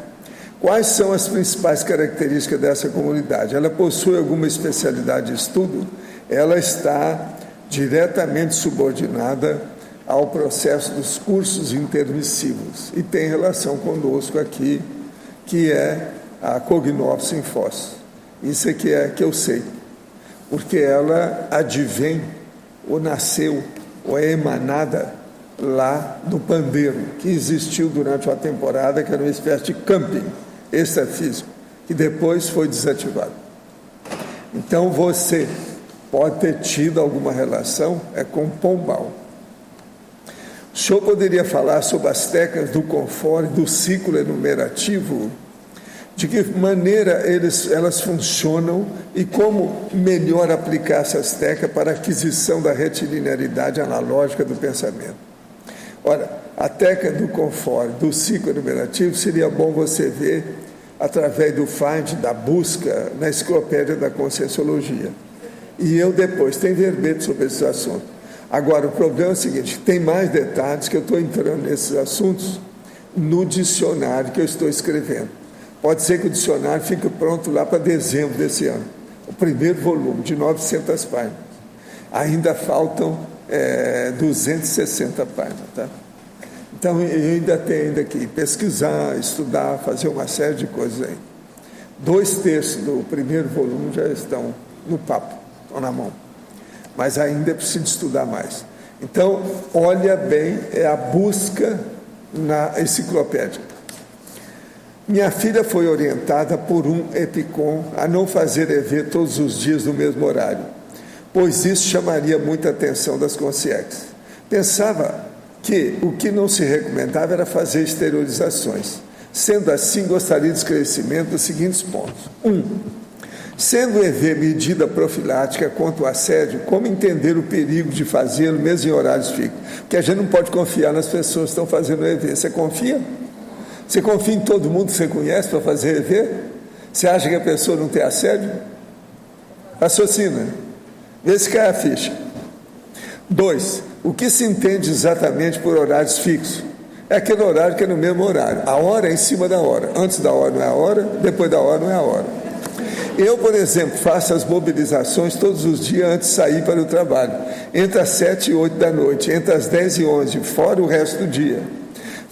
Quais são as principais características dessa comunidade? Ela possui alguma especialidade de estudo? Ela está diretamente subordinada ao processo dos cursos intermissivos e tem relação conosco aqui, que é a Cognops Infos. Isso aqui é que eu sei, porque ela advém, ou nasceu, ou é emanada lá no Pandeiro, que existiu durante uma temporada, que era uma espécie de camping extrafísico, que depois foi desativado. Então você pode ter tido alguma relação com Pombal. O senhor poderia falar sobre as técnicas do conforme, do ciclo enumerativo, de que maneira elas funcionam e como melhor aplicar essas técnicas para a aquisição da retilinearidade analógica do pensamento. Ora, a técnica do conforme, do ciclo enumerativo, seria bom você ver através do find, da busca na enciclopédia da Conscienciologia. E eu depois tenho verbete sobre esse assunto. Agora, o problema é o seguinte, tem mais detalhes que eu estou entrando nesses assuntos no dicionário que eu estou escrevendo. Pode ser que o dicionário fique pronto lá para dezembro desse ano. O primeiro volume, de 900 páginas. Ainda faltam 260 páginas, tá? Então, eu ainda tenho que pesquisar, estudar, fazer uma série de coisas aí. 2/3 do primeiro volume já estão no papo, estão na mão. Mas ainda é preciso estudar mais. Então, olha bem, é a busca na enciclopédia. Minha filha foi orientada por um EPICOM a não fazer EV todos os dias no mesmo horário, pois isso chamaria muita atenção das consciências. Pensava que o que não se recomendava era fazer exteriorizações. Sendo assim, gostaria de esclarecimento dos seguintes pontos. 1. Sendo o EV medida profilática contra o assédio, como entender o perigo de fazê-lo mesmo em horários fixos? Porque a gente não pode confiar nas pessoas que estão fazendo o EV. Você confia? Você confia em todo mundo que você conhece para fazer EV? Você acha que a pessoa não tem assédio? Raciocina. Vê se cai a ficha. 2. O que se entende exatamente por horários fixos? É aquele horário que é no mesmo horário. A hora é em cima da hora. Antes da hora não é a hora, depois da hora não é a hora. Eu, por exemplo, faço as mobilizações todos os dias antes de sair para o trabalho. Entre as 7 e 8 da noite, entre as 10 e 11, fora o resto do dia.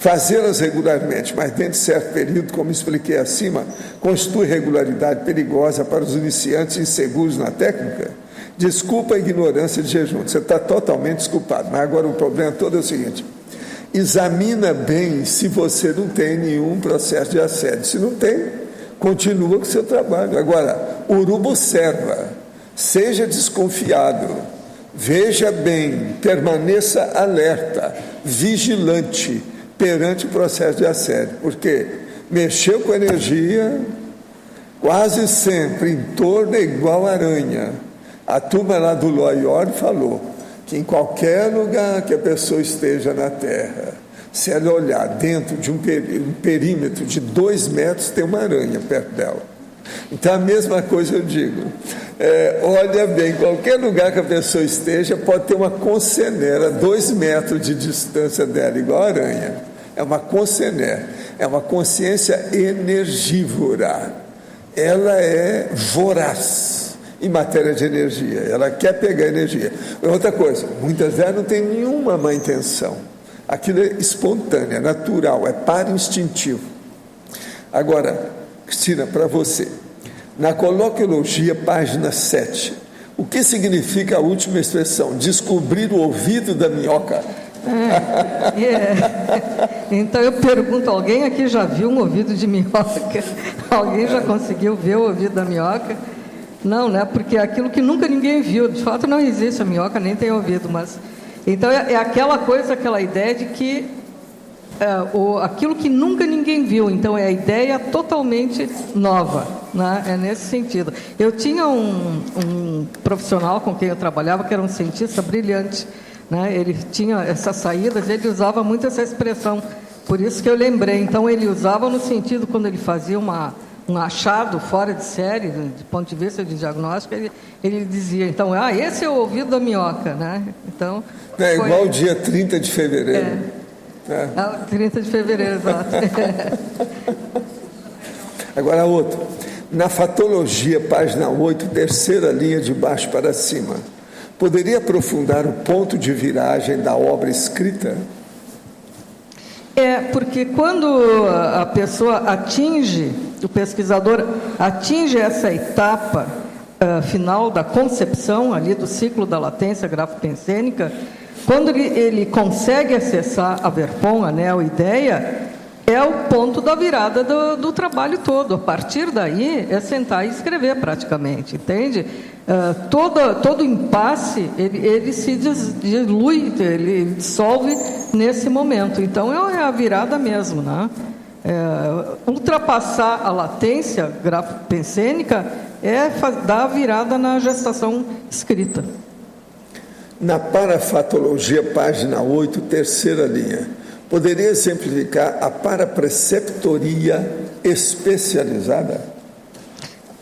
Fazê-las regularmente, mas dentro de certo período, como expliquei acima, constitui regularidade perigosa para os iniciantes inseguros na técnica? Desculpa a ignorância de jejum, você está totalmente desculpado, mas agora o problema todo é o seguinte: examina bem se você não tem nenhum processo de assédio. Se não tem, continua com o seu trabalho. Agora, urubu observa, seja desconfiado, veja bem, permaneça alerta, vigilante perante o processo de assédio, porque mexeu com energia, quase sempre em torno é igual aranha. A turma lá do Loior falou que em qualquer lugar que a pessoa esteja na Terra, se ela olhar dentro de um perímetro de 2 metros, tem uma aranha perto dela. Então, a mesma coisa eu digo. Olha bem, qualquer lugar que a pessoa esteja, pode ter uma concenera a 2 metros de distância dela, igual a aranha. É uma concenera, é uma consciência energívora. Ela é voraz em matéria de energia, ela quer pegar energia. Outra coisa, muitas vezes não tem nenhuma má intenção. Aquilo é espontâneo, é natural, é para-instintivo. Agora, Cristina, para você, na coloquiologia, página 7, o que significa a última expressão? Descobrir o ouvido da minhoca. Então eu pergunto, alguém aqui já viu um ouvido de minhoca? Alguém já conseguiu ver o ouvido da minhoca? Não, né? Porque é aquilo que nunca ninguém viu. De fato, não existe a minhoca, nem tem ouvido, mas... Então, é aquela coisa, aquela ideia de que aquilo que nunca ninguém viu. Então, é a ideia totalmente nova, né? É nesse sentido. Eu tinha um profissional com quem eu trabalhava, que era um cientista brilhante, né? Ele tinha essas saídas, ele usava muito essa expressão. Por isso que eu lembrei. Então, ele usava no sentido, quando ele fazia um achado fora de série, do ponto de vista de diagnóstico, ele dizia, então, esse é o ouvido da minhoca, né? Então, igual o dia 30 de fevereiro. 30 de fevereiro, exato. Agora, outro. Na fatologia, página 8, terceira linha de baixo para cima, poderia aprofundar o ponto de viragem da obra escrita? Porque quando a pessoa o pesquisador atinge essa etapa final da concepção ali do ciclo da latência grafopensênica, quando ele consegue acessar a Verpom, a neo-ideia, é o ponto da virada do trabalho todo. A partir daí, é sentar e escrever praticamente, entende? Todo impasse, ele se dilui, ele dissolve nesse momento. Então, é a virada mesmo, né? Ultrapassar a latência grafopensênica é dar a virada na gestação escrita. Na parafatologia, página 8, terceira linha, poderia exemplificar a parapreceptoria especializada?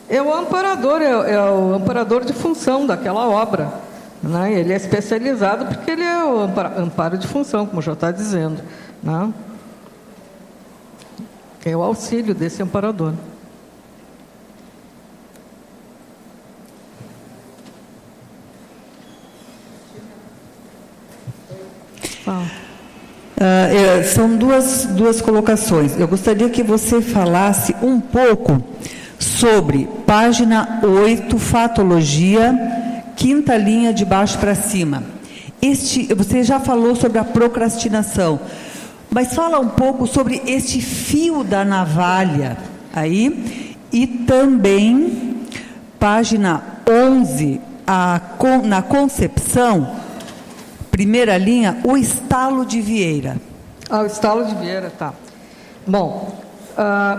É o amparador de função daquela obra, né? Ele é especializado porque ele é o amparo de função, como já está dizendo, né? É o auxílio desse amparador. São duas colocações. Eu gostaria que você falasse um pouco sobre página 8, fatologia, quinta linha de baixo para cima. Você já falou sobre a procrastinação, mas fala um pouco sobre este fio da navalha aí, e também página 11, na concepção, primeira linha, o estalo de Vieira. O estalo de Vieira, tá. Bom,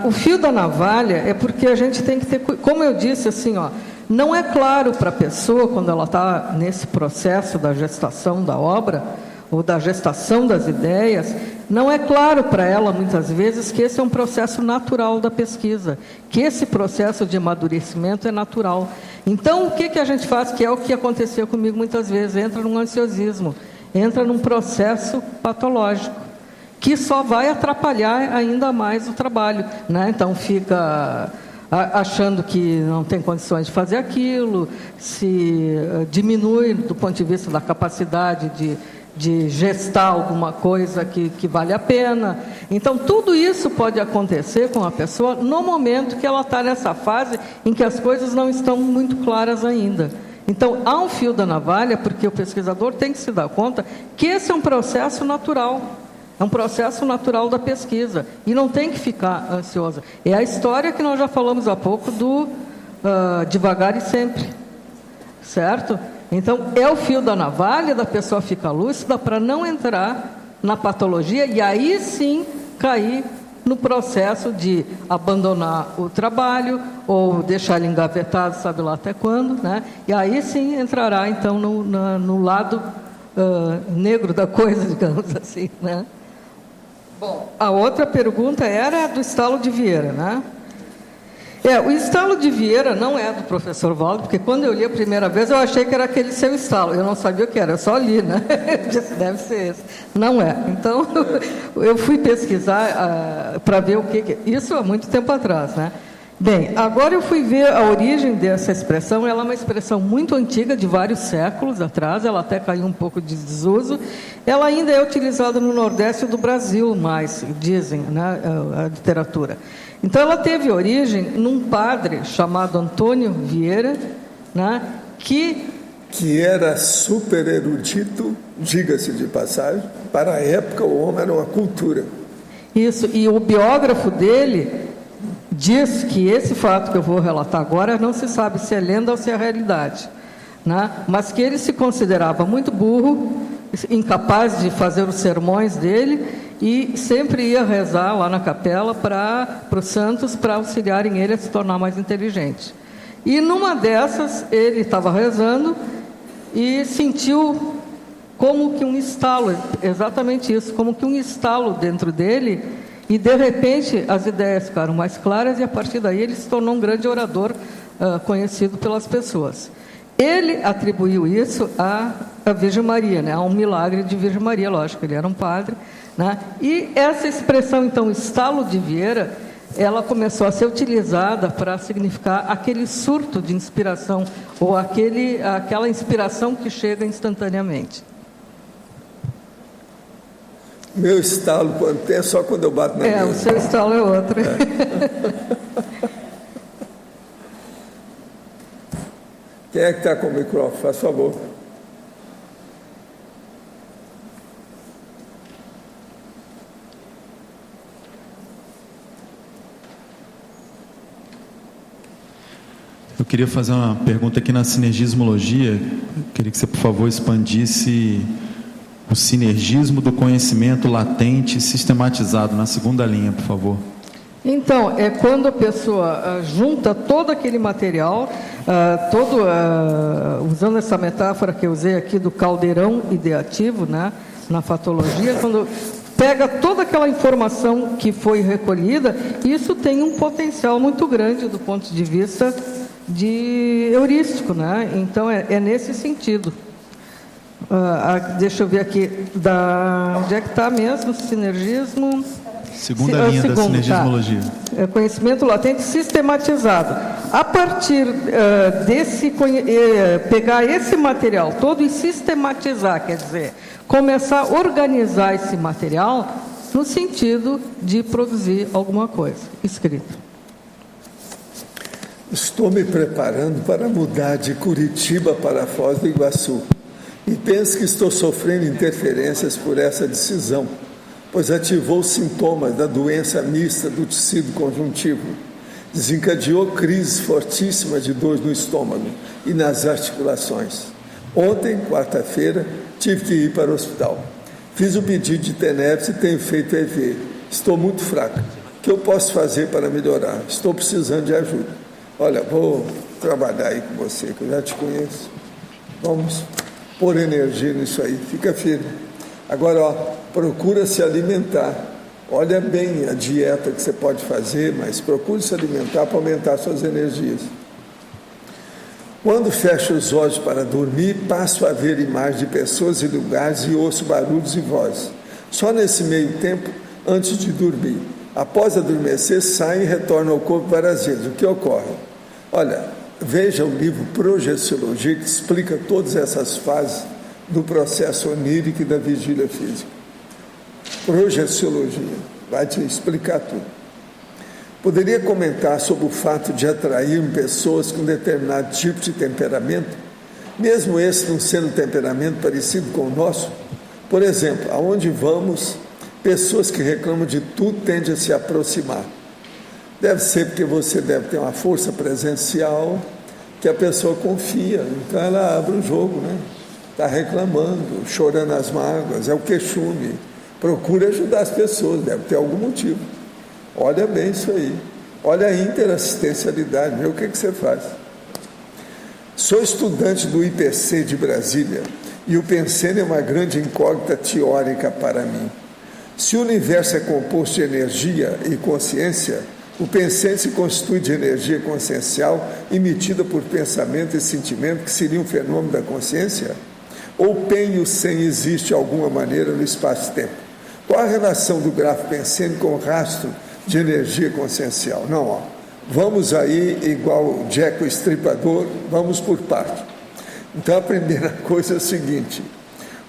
o fio da navalha é porque a gente tem que ter, como eu disse, assim, não é claro para a pessoa, quando ela está nesse processo da gestação da obra, ou da gestação das ideias, não é claro para ela, muitas vezes, que esse é um processo natural da pesquisa, que esse processo de amadurecimento é natural. Então, o que a gente faz, que é o que aconteceu comigo muitas vezes, entra num ansiosismo, entra num processo patológico, que só vai atrapalhar ainda mais o trabalho, né? Então, fica achando que não tem condições de fazer aquilo, se diminui do ponto de vista da capacidade de gestar alguma coisa que vale a pena. Então, tudo isso pode acontecer com a pessoa no momento que ela está nessa fase em que as coisas não estão muito claras ainda. Então, há um fio da navalha, porque o pesquisador tem que se dar conta que esse é um processo natural. É um processo natural da pesquisa. E não tem que ficar ansiosa. É a história que nós já falamos há pouco do devagar e sempre. Certo? Então, é o fio da navalha da pessoa ficar lúcida para não entrar na patologia e aí sim cair no processo de abandonar o trabalho ou deixar ele engavetado, sabe lá até quando, né? E aí sim entrará, então, no lado negro da coisa, digamos assim, né? Bom, a outra pergunta era do estalo de Vieira, né? O estalo de Vieira não é do professor Valdo, porque quando eu li a primeira vez eu achei que era aquele seu estalo, eu não sabia o que era, eu só li, né? Eu disse, deve ser esse. Não é. Então, eu fui pesquisar para ver o que... Isso há muito tempo atrás, né? Bem, agora eu fui ver a origem dessa expressão, ela é uma expressão muito antiga, de vários séculos atrás, ela até caiu um pouco de desuso, ela ainda é utilizada no Nordeste do Brasil, mais, dizem, né, a literatura. Então, ela teve origem num padre chamado Antônio Vieira, né, que era super erudito, diga-se de passagem, para a época o homem era uma cultura. Isso, e o biógrafo dele diz que esse fato que eu vou relatar agora não se sabe se é lenda ou se é realidade, né, mas que ele se considerava muito burro, incapaz de fazer os sermões dele, e sempre ia rezar lá na capela para os santos, para auxiliarem ele a se tornar mais inteligente. E numa dessas, ele estava rezando e sentiu como que um estalo, exatamente isso, como que um estalo dentro dele, e de repente as ideias ficaram mais claras, e a partir daí ele se tornou um grande orador, conhecido pelas pessoas. Ele atribuiu isso à Virgem Maria, né? A um milagre de Virgem Maria, lógico, ele era um padre, né? E essa expressão, então, estalo de Vieira, ela começou a ser utilizada para significar aquele surto de inspiração, ou aquela inspiração que chega instantaneamente. Meu estalo, quando tem, é só quando eu bato na mesa. O seu estalo é outro. Quem é que está com o microfone? Faz favor. Eu queria fazer uma pergunta aqui na sinergismologia. Eu queria que você, por favor, expandisse o sinergismo do conhecimento latente e sistematizado, na segunda linha, por favor. Então, é quando a pessoa junta todo aquele material, usando essa metáfora que eu usei aqui do caldeirão ideativo, né, na fatologia, quando pega toda aquela informação que foi recolhida, isso tem um potencial muito grande do ponto de vista heurístico, né? Então, é nesse sentido. Deixa eu ver aqui, onde é que está mesmo, sinergismo... Segunda linha da sinergismologia. Tá. Conhecimento latente sistematizado. A partir pegar esse material todo e sistematizar, quer dizer, começar a organizar esse material no sentido de produzir alguma coisa escrita. Estou me preparando para mudar de Curitiba para Foz do Iguaçu e penso que estou sofrendo interferências por essa decisão, pois ativou sintomas da doença mista do tecido conjuntivo, desencadeou crises fortíssimas de dor no estômago e nas articulações. Ontem, quarta-feira, tive que ir para o hospital. Fiz o pedido de TENEPS e tenho feito EV. Estou muito fraca. O que eu posso fazer para melhorar? Estou precisando de ajuda. Olha, vou trabalhar aí com você, que eu já te conheço. Vamos pôr energia nisso aí. Fica firme. Agora, procura se alimentar. Olha bem a dieta que você pode fazer, mas procure se alimentar para aumentar suas energias. Quando fecho os olhos para dormir, passo a ver imagens de pessoas e lugares e ouço barulhos e vozes. Só nesse meio tempo, antes de dormir. Após adormecer, saio e retorno ao corpo várias vezes. O que ocorre? Olha, veja o livro Projeciologia, que explica todas essas fases do processo onírico e da vigília física. Projeciologia, vai te explicar tudo. Poderia comentar sobre o fato de atrair pessoas com determinado tipo de temperamento, mesmo esse não sendo um temperamento parecido com o nosso? Por exemplo, aonde vamos, pessoas que reclamam de tudo tendem a se aproximar. Deve ser porque você deve ter uma força presencial que a pessoa confia, então ela abre o jogo, né? Está reclamando, chorando as mágoas, é o queixume. Procura ajudar as pessoas, deve ter algum motivo. Olha bem isso aí. Olha a interassistencialidade, vê o que você faz. Sou estudante do IPC de Brasília e o pensene é uma grande incógnita teórica para mim. Se o universo é composto de energia e consciência, o pensene se constitui de energia consciencial emitida por pensamento e sentimento, que seria um fenômeno da consciência? Ou PEN e o SEM existe de alguma maneira no espaço-tempo? Qual a relação do grafo pensene com o rastro de energia consciencial? Não, ó. Vamos aí, igual Jack o Estripador, vamos por parte. Então, a primeira coisa é o seguinte: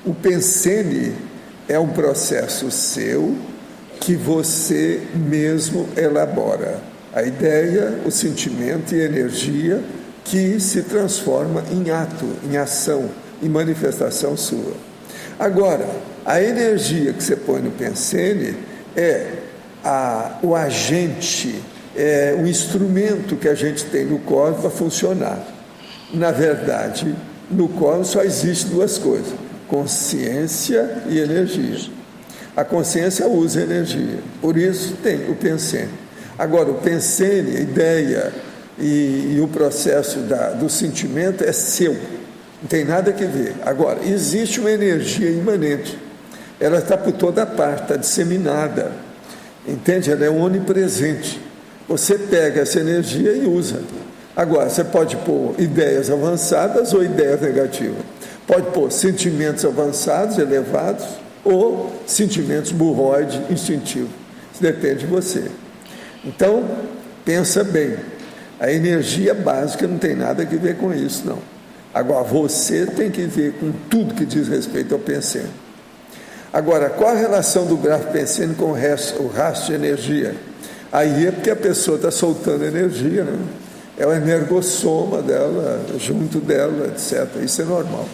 o pensene é um processo seu que você mesmo elabora. A ideia, o sentimento e a energia que se transforma em ato, em ação, em manifestação sua. Agora, a energia que você põe no pensene é o agente, é o instrumento que a gente tem no cosmos para funcionar. Na verdade, no cosmos só existe duas coisas: consciência e energia. A consciência usa energia, por isso tem o pensene. Agora, o pensene, a ideia e o processo do sentimento é seu, não tem nada que ver. Agora, existe uma energia imanente, ela está por toda parte, está disseminada, entende? Ela é onipresente. Você pega essa energia e usa. Agora, você pode pôr ideias avançadas ou ideias negativas. Pode pôr sentimentos avançados, elevados, ou sentimentos burroides, instintivos. Isso depende de você. Então, pensa bem. A energia básica não tem nada a ver com isso, não. Agora, você tem que ver com tudo que diz respeito ao pensene. Agora, qual a relação do grafo pensene com o rastro de energia? Aí é porque a pessoa está soltando energia, né? É o energossoma dela, junto dela, etc. Isso é normal.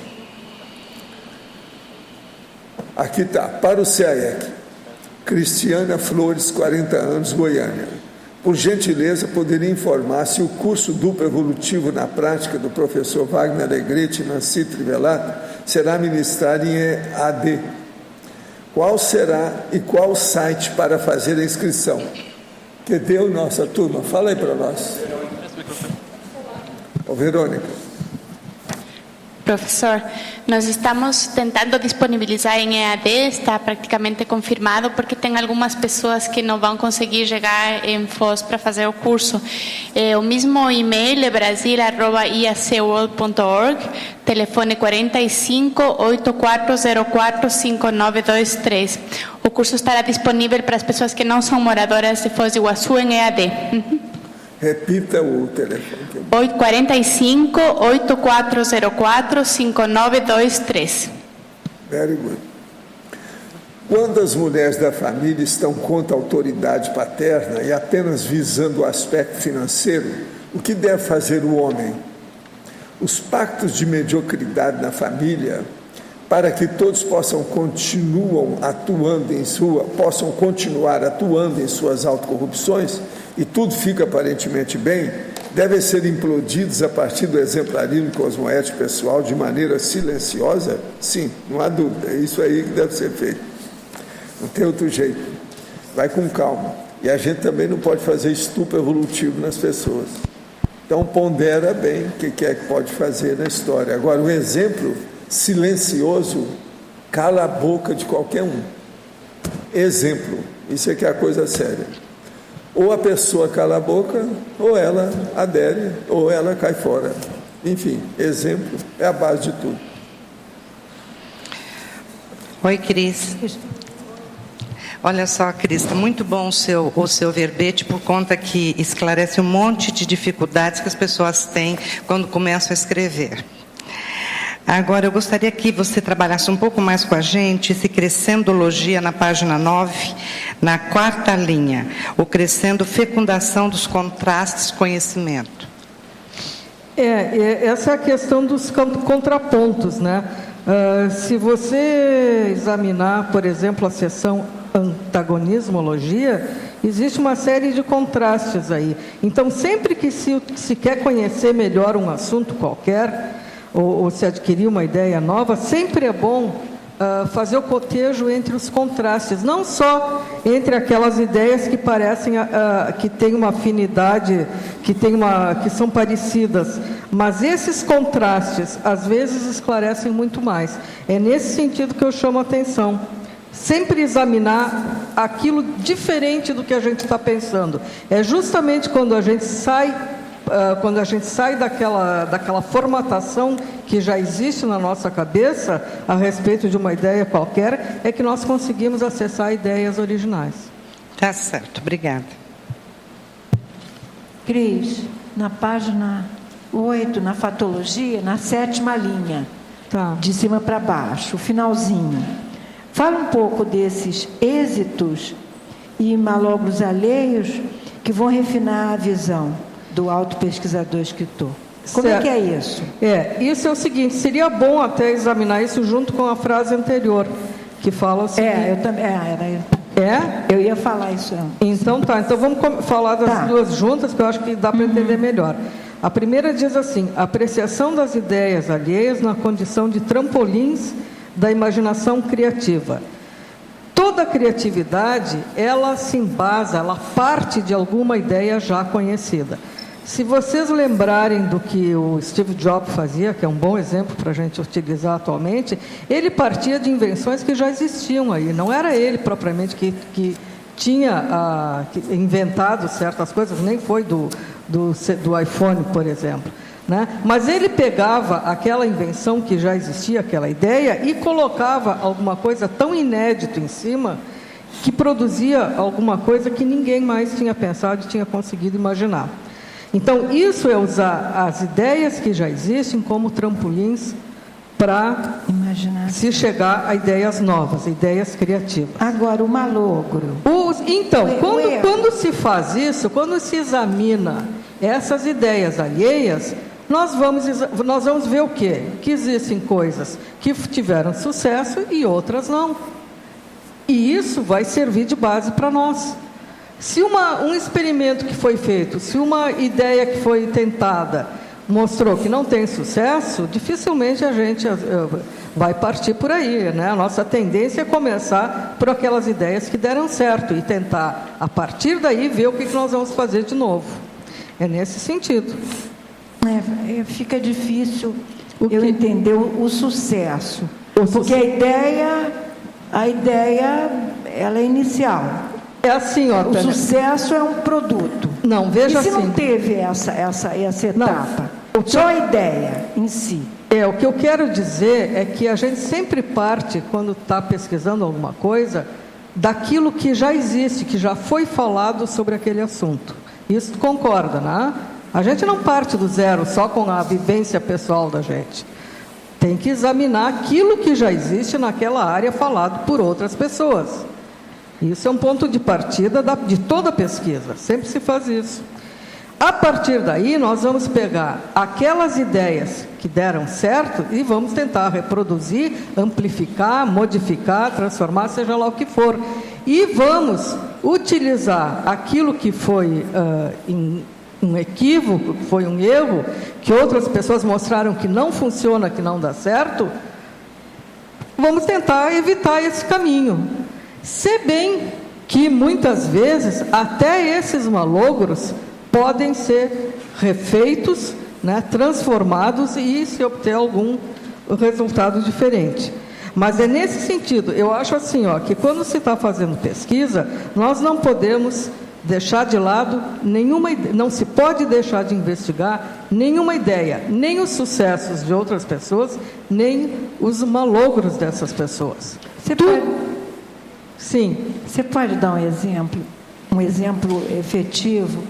Aqui está, para o CAEC, Cristiana Flores, 40 anos, Goiânia. Por gentileza, poderia informar se o curso duplo evolutivo na prática do professor Wagner Alegrete e Nancy Trivelato será ministrado em EAD. Qual será e qual o site para fazer a inscrição? Que deu nossa turma? Fala aí para nós. Ô, Verônica. Professor, nós estamos tentando disponibilizar em EAD, está praticamente confirmado, porque tem algumas pessoas que não vão conseguir chegar em Foz para fazer o curso. O mesmo e-mail é brasil@iacworld.org, telefone 45-8404-5923. O curso estará disponível para as pessoas que não são moradoras de Foz do Iguaçu em EAD. Repita o telefone. 45-8404-5923. Very good. Quando as mulheres da família estão contra a autoridade paterna e apenas visando o aspecto financeiro, o que deve fazer o homem? Os pactos de mediocridade na família, para que todos possam continuar atuando em suas autocorrupções, e tudo fica aparentemente bem, devem ser implodidos a partir do exemplarismo cosmoético pessoal de maneira silenciosa? Sim, não há dúvida, é isso aí que deve ser feito. Não tem outro jeito. Vai com calma. E a gente também não pode fazer estupro evolutivo nas pessoas. Então pondera bem o que é que pode fazer na história. Agora, um exemplo silencioso cala a boca de qualquer um. Exemplo, isso é que é a coisa séria. Ou a pessoa cala a boca, ou ela adere, ou ela cai fora. Enfim, exemplo é a base de tudo. Oi, Cris. Olha só, Cris, está muito bom o seu verbete, por conta que esclarece um monte de dificuldades que as pessoas têm quando começam a escrever. Agora, eu gostaria que você trabalhasse um pouco mais com a gente esse crescendologia na página 9, na 4ª linha, o crescendo fecundação dos contrastes conhecimento. Essa é a questão dos contrapontos, né? Se você examinar, por exemplo, a seção antagonismologia, existe uma série de contrastes aí. Então, sempre que se quer conhecer melhor um assunto qualquer, ou se adquirir uma ideia nova, sempre é bom fazer o cotejo entre os contrastes, não só entre aquelas ideias que parecem que têm uma afinidade, que são parecidas, mas esses contrastes às vezes esclarecem muito mais. É nesse sentido que eu chamo a atenção. Sempre examinar aquilo diferente do que a gente está pensando. É justamente quando a gente sai daquela formatação que já existe na nossa cabeça a respeito de uma ideia qualquer, é que nós conseguimos acessar ideias originais. Tá certo, obrigada. Cris, na página 8, na fatologia, na 7ª linha, de cima para baixo, o finalzinho. Fala um pouco desses êxitos e malogros alheios que vão refinar a visão do autopesquisador escritor. Como é que é isso? Isso é o seguinte, seria bom até examinar isso junto com a frase anterior, que fala o seguinte... eu também... Eu ia falar isso antes. Então vamos falar das duas juntas, que eu acho que dá para entender melhor. A primeira diz assim: apreciação das ideias alheias na condição de trampolins da imaginação criativa. Toda criatividade, ela se embasa, ela parte de alguma ideia já conhecida. Se vocês lembrarem do que o Steve Jobs fazia, que é um bom exemplo para a gente utilizar atualmente, ele partia de invenções que já existiam aí. Não era ele propriamente que tinha inventado certas coisas, nem foi do iPhone, por exemplo. Né? Mas ele pegava aquela invenção que já existia, aquela ideia, e colocava alguma coisa tão inédita em cima que produzia alguma coisa que ninguém mais tinha pensado e tinha conseguido imaginar. Então, isso é usar as ideias que já existem como trampolins para se chegar a ideias novas, ideias criativas. Agora, o malogro. Quando se faz isso, quando se examina essas ideias alheias, nós vamos ver o quê? Que existem coisas que tiveram sucesso e outras não. E isso vai servir de base para nós. Se um experimento que foi feito, se uma ideia que foi tentada mostrou que não tem sucesso, dificilmente a gente vai partir por aí, né? A nossa tendência é começar por aquelas ideias que deram certo e tentar, a partir daí, ver o que nós vamos fazer de novo. É nesse sentido. Fica difícil eu entender o sucesso. Porque a ideia ela é inicial. É assim, o sucesso é um produto. Não, veja assim. E se não teve essa etapa? Só a ideia em si. O que eu quero dizer é que a gente sempre parte, quando está pesquisando alguma coisa, daquilo que já existe, que já foi falado sobre aquele assunto. Isso concorda, né? A gente não parte do zero só com a vivência pessoal da gente. Tem que examinar aquilo que já existe naquela área falado por outras pessoas. Isso é um ponto de partida de toda pesquisa, sempre se faz isso. A partir daí, nós vamos pegar aquelas ideias que deram certo e vamos tentar reproduzir, amplificar, modificar, transformar, seja lá o que for. E vamos utilizar aquilo que foi um equívoco, que foi um erro, que outras pessoas mostraram que não funciona, que não dá certo, vamos tentar evitar esse caminho. Se bem que, muitas vezes, até esses malogros podem ser refeitos, né, transformados e se obter algum resultado diferente. Mas é nesse sentido, eu acho assim, que quando se está fazendo pesquisa, nós não podemos deixar de lado não se pode deixar de investigar nenhuma ideia, nem os sucessos de outras pessoas, nem os malogros dessas pessoas. Sim. Você pode dar um exemplo efetivo,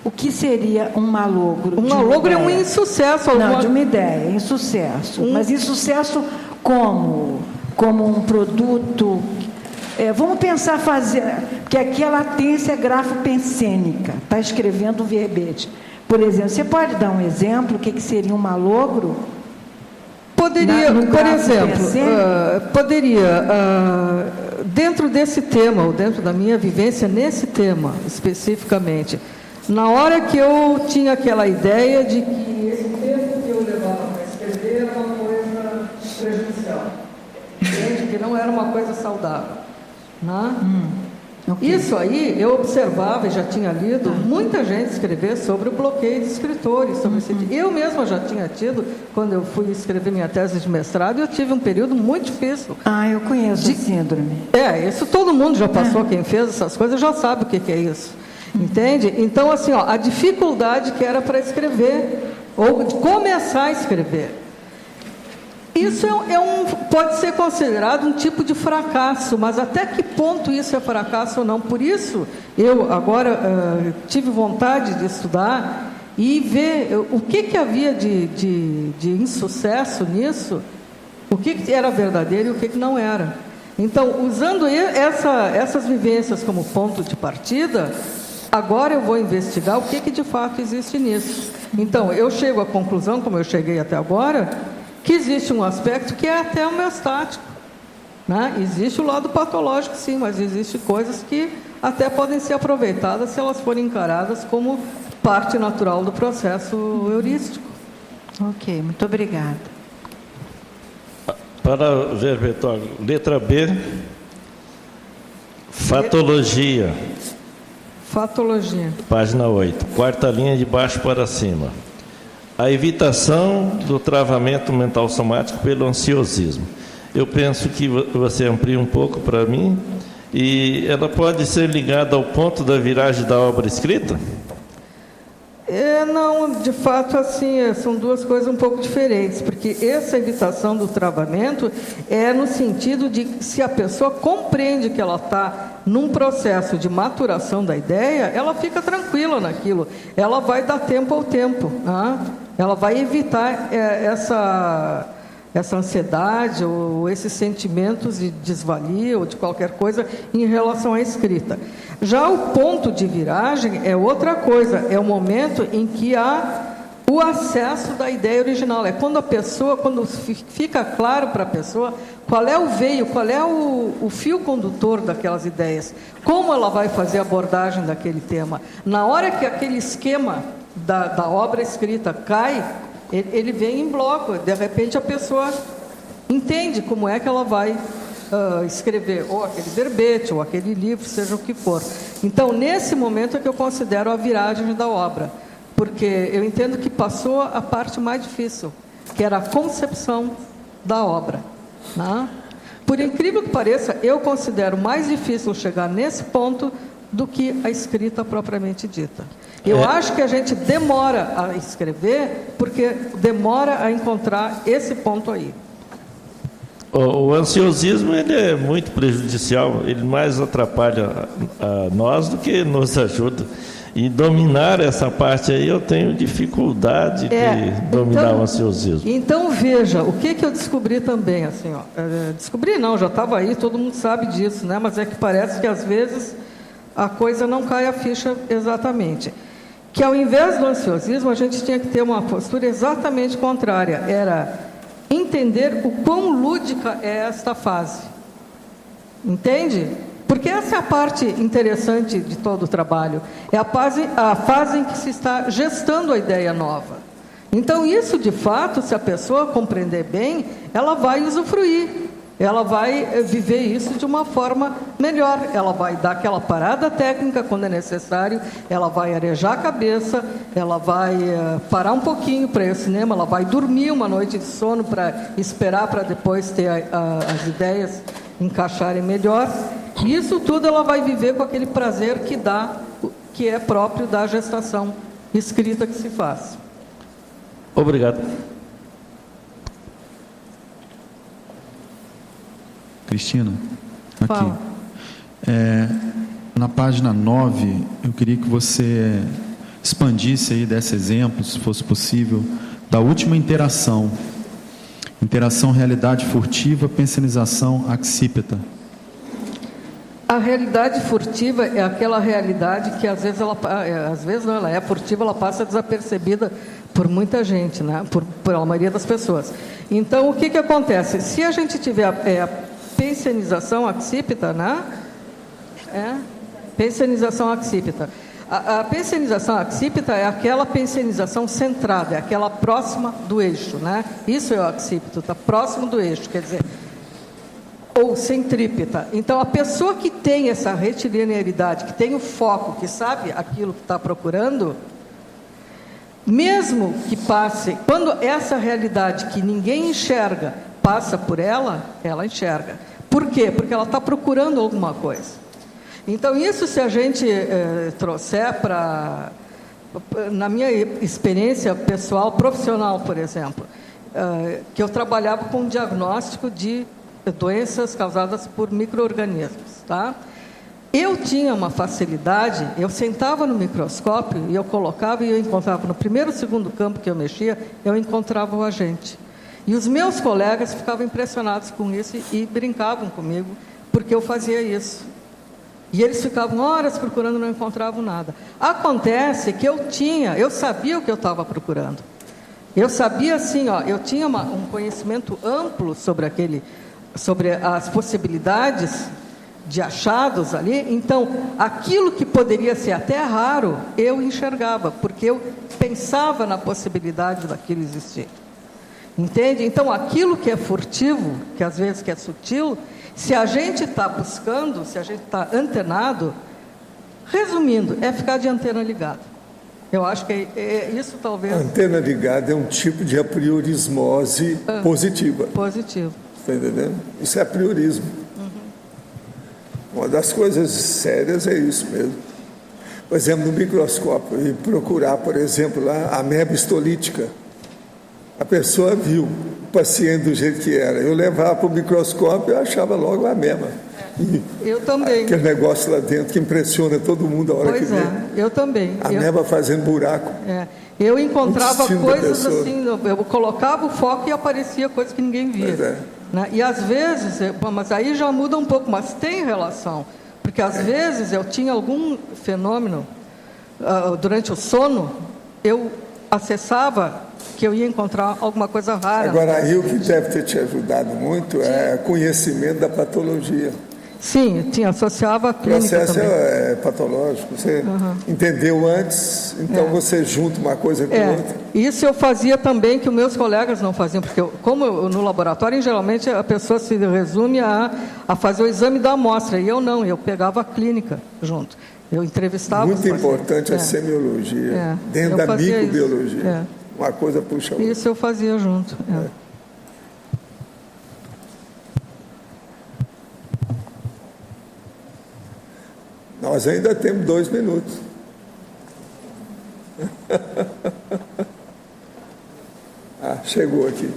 O que seria um malogro? Um malogro é um insucesso. Não, de uma ideia, insucesso. Mas insucesso como? Como um produto... vamos pensar fazer... Porque aqui é latência grafopensênica. Está escrevendo um verbete. Por exemplo, você pode dar um exemplo? O que seria um malogro? Poderia, por exemplo, dentro desse tema, ou dentro da minha vivência nesse tema especificamente, na hora que eu tinha aquela ideia de que esse tempo que eu levava para escrever era uma coisa prejudicial, entende? Que não era uma coisa saudável, né? Okay. Isso aí eu observava e já tinha lido muita gente escrever sobre o bloqueio de escritores, sobre esse... Eu mesma já tinha tido, quando eu fui escrever minha tese de mestrado, eu tive um período muito difícil. Eu conheço a síndrome. Isso todo mundo já passou, quem fez essas coisas já sabe o que é isso. Entende? Então, assim, a dificuldade que era para escrever, ou de começar a escrever. Isso pode ser considerado um tipo de fracasso, mas até que ponto isso é fracasso ou não? Por isso, eu agora tive vontade de estudar e ver o que havia de insucesso nisso, o que era verdadeiro e o que não era. Então, usando essas vivências como ponto de partida, agora eu vou investigar o que de fato existe nisso. Então, eu chego à conclusão, como eu cheguei até agora, que existe um aspecto que é até homeostático, né? Existe o lado patológico, sim, mas existem coisas que até podem ser aproveitadas se elas forem encaradas como parte natural do processo heurístico. Ok, muito obrigada. Para o verbetório, letra B, fatologia. Fatologia. Página 8, quarta linha de baixo para cima. A evitação do travamento mental somático pelo ansiosismo. Eu penso que você amplia um pouco para mim, e ela pode ser ligada ao ponto da viragem da obra escrita? Não, de fato, assim, são duas coisas um pouco diferentes, porque essa evitação do travamento é no sentido de se a pessoa compreende que ela está num processo de maturação da ideia, ela fica tranquila naquilo, ela vai dar tempo ao tempo, né? Ela vai evitar essa ansiedade ou esses sentimentos de desvalia ou de qualquer coisa em relação à escrita. Já o ponto de viragem é outra coisa, é o momento em que há o acesso da ideia original. É quando a pessoa, quando fica claro para a pessoa qual é o veio, qual é o fio condutor daquelas ideias, como ela vai fazer a abordagem daquele tema. Na hora que aquele esquema da obra escrita cai, ele vem em bloco, de repente a pessoa entende como é que ela vai escrever, ou aquele verbete, ou aquele livro, seja o que for. Então, nesse momento é que eu considero a viragem da obra, porque eu entendo que passou a parte mais difícil, que era a concepção da obra, né? Por incrível que pareça, eu considero mais difícil chegar nesse ponto do que a escrita propriamente dita. Eu acho que a gente demora a escrever porque demora a encontrar esse ponto aí. O ansiosismo, ele é muito prejudicial, ele mais atrapalha a nós do que nos ajuda. E dominar essa parte aí, eu tenho dificuldade de dominar o ansiosismo. Então, veja, o que eu descobri também, assim, descobri não, já estava aí, todo mundo sabe disso, né? Mas é que parece que às vezes a coisa não cai a ficha exatamente. Que ao invés do ansiosismo, a gente tinha que ter uma postura exatamente contrária, era entender o quão lúdica é esta fase. Entende? Porque essa é a parte interessante de todo o trabalho. É a fase em que se está gestando a ideia nova. Então, isso, de fato, se a pessoa compreender bem, ela vai usufruir. Ela vai viver isso de uma forma melhor. Ela vai dar aquela parada técnica quando é necessário, ela vai arejar a cabeça, ela vai parar um pouquinho para ir ao cinema, ela vai dormir uma noite de sono para esperar para depois ter as ideias encaixarem melhor. Isso tudo ela vai viver com aquele prazer que é próprio da gestação escrita que se faz. Obrigado. Cristina, aqui. Na página 9, eu queria que você expandisse aí, desse exemplos, se fosse possível, da última interação. Interação realidade furtiva, pensionização accipita. A realidade furtiva é aquela realidade que às vezes ela é furtiva, ela passa desapercebida por muita gente, né? por a maioria das pessoas. Então, o que acontece? Se a gente tiver a pensionização accipita, né? Pensionização accipita. A pensionização accipita é aquela pensionização centrada, é aquela próxima do eixo, né? Isso é o accipito, está próximo do eixo, quer dizer, ou centrípeta. Então, a pessoa que tem essa retilinearidade, que tem o foco, que sabe aquilo que está procurando, mesmo que passe, quando essa realidade que ninguém enxerga passa por ela, ela enxerga. Por quê? Porque ela está procurando alguma coisa. Então, isso, se a gente trouxer para, na minha experiência pessoal, profissional, por exemplo, que eu trabalhava com diagnóstico de doenças causadas por micro-organismos, tá? Eu tinha uma facilidade, eu sentava no microscópio e eu colocava e eu encontrava, no primeiro, segundo campo que eu mexia, eu encontrava o agente. E os meus colegas ficavam impressionados com isso e brincavam comigo, porque eu fazia isso. E eles ficavam horas procurando e não encontravam nada. Acontece que eu sabia o que eu estava procurando. Eu sabia assim, eu tinha um conhecimento amplo sobre as possibilidades de achados ali. Então, aquilo que poderia ser até raro, eu enxergava, porque eu pensava na possibilidade daquilo existir. Entende? Então, aquilo que é furtivo, que às vezes que é sutil, se a gente está buscando, se a gente está antenado, resumindo, é ficar de antena ligada. Eu acho que isso talvez... A antena ligada é um tipo de apriorismose positiva. Positivo. Está entendendo? Isso é apriorismo. Uma das coisas sérias é isso mesmo. Por exemplo, no microscópio, e procurar, por exemplo, lá, a ameba histolítica. A pessoa viu o paciente do jeito que era. Eu levava para o microscópio e achava logo a ameba. Eu também. Aquele negócio lá dentro que impressiona todo mundo a hora que vê. Pois é, eu também. A ameba fazendo buraco. Eu encontrava coisas assim, eu colocava o foco e aparecia coisas que ninguém via. Pois é. Né? E às vezes, mas aí já muda um pouco, mas tem relação. Porque às vezes eu tinha algum fenômeno, durante o sono, eu acessava que eu ia encontrar alguma coisa rara. Agora, aí o que deve ter te ajudado muito é conhecimento da patologia. Sim, associava a clínica também. O processo é patológico, você entendeu antes, então você junta uma coisa com outra. Isso eu fazia também, que os meus colegas não faziam, porque no laboratório, geralmente, a pessoa se resume a fazer o exame da amostra, e eu não, eu pegava a clínica junto. Eu entrevistava muito importante a semiologia, dentro da microbiologia. Uma coisa puxa a outra. Isso eu fazia junto. Nós ainda temos 2 minutos. Chegou aqui.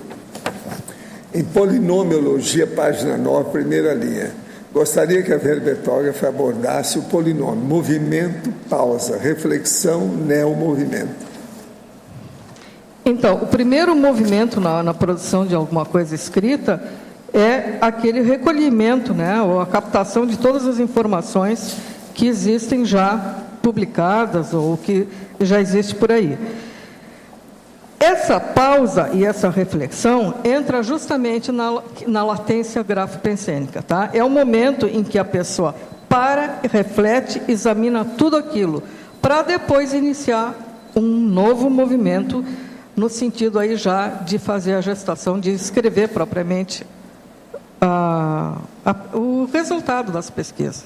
Em polinomiologia, página 9, primeira linha. Gostaria que a verbetógrafa abordasse o polinômio, movimento, pausa, reflexão, neomovimento. Então, o primeiro movimento na produção de alguma coisa escrita é aquele recolhimento, né, ou a captação de todas as informações que existem já publicadas ou que já existe por aí. Essa pausa e essa reflexão entra justamente na latência grafopensênica, tá? É o momento em que a pessoa para, reflete, examina tudo aquilo, para depois iniciar um novo movimento, no sentido aí já de fazer a gestação, de escrever propriamente o resultado das pesquisas.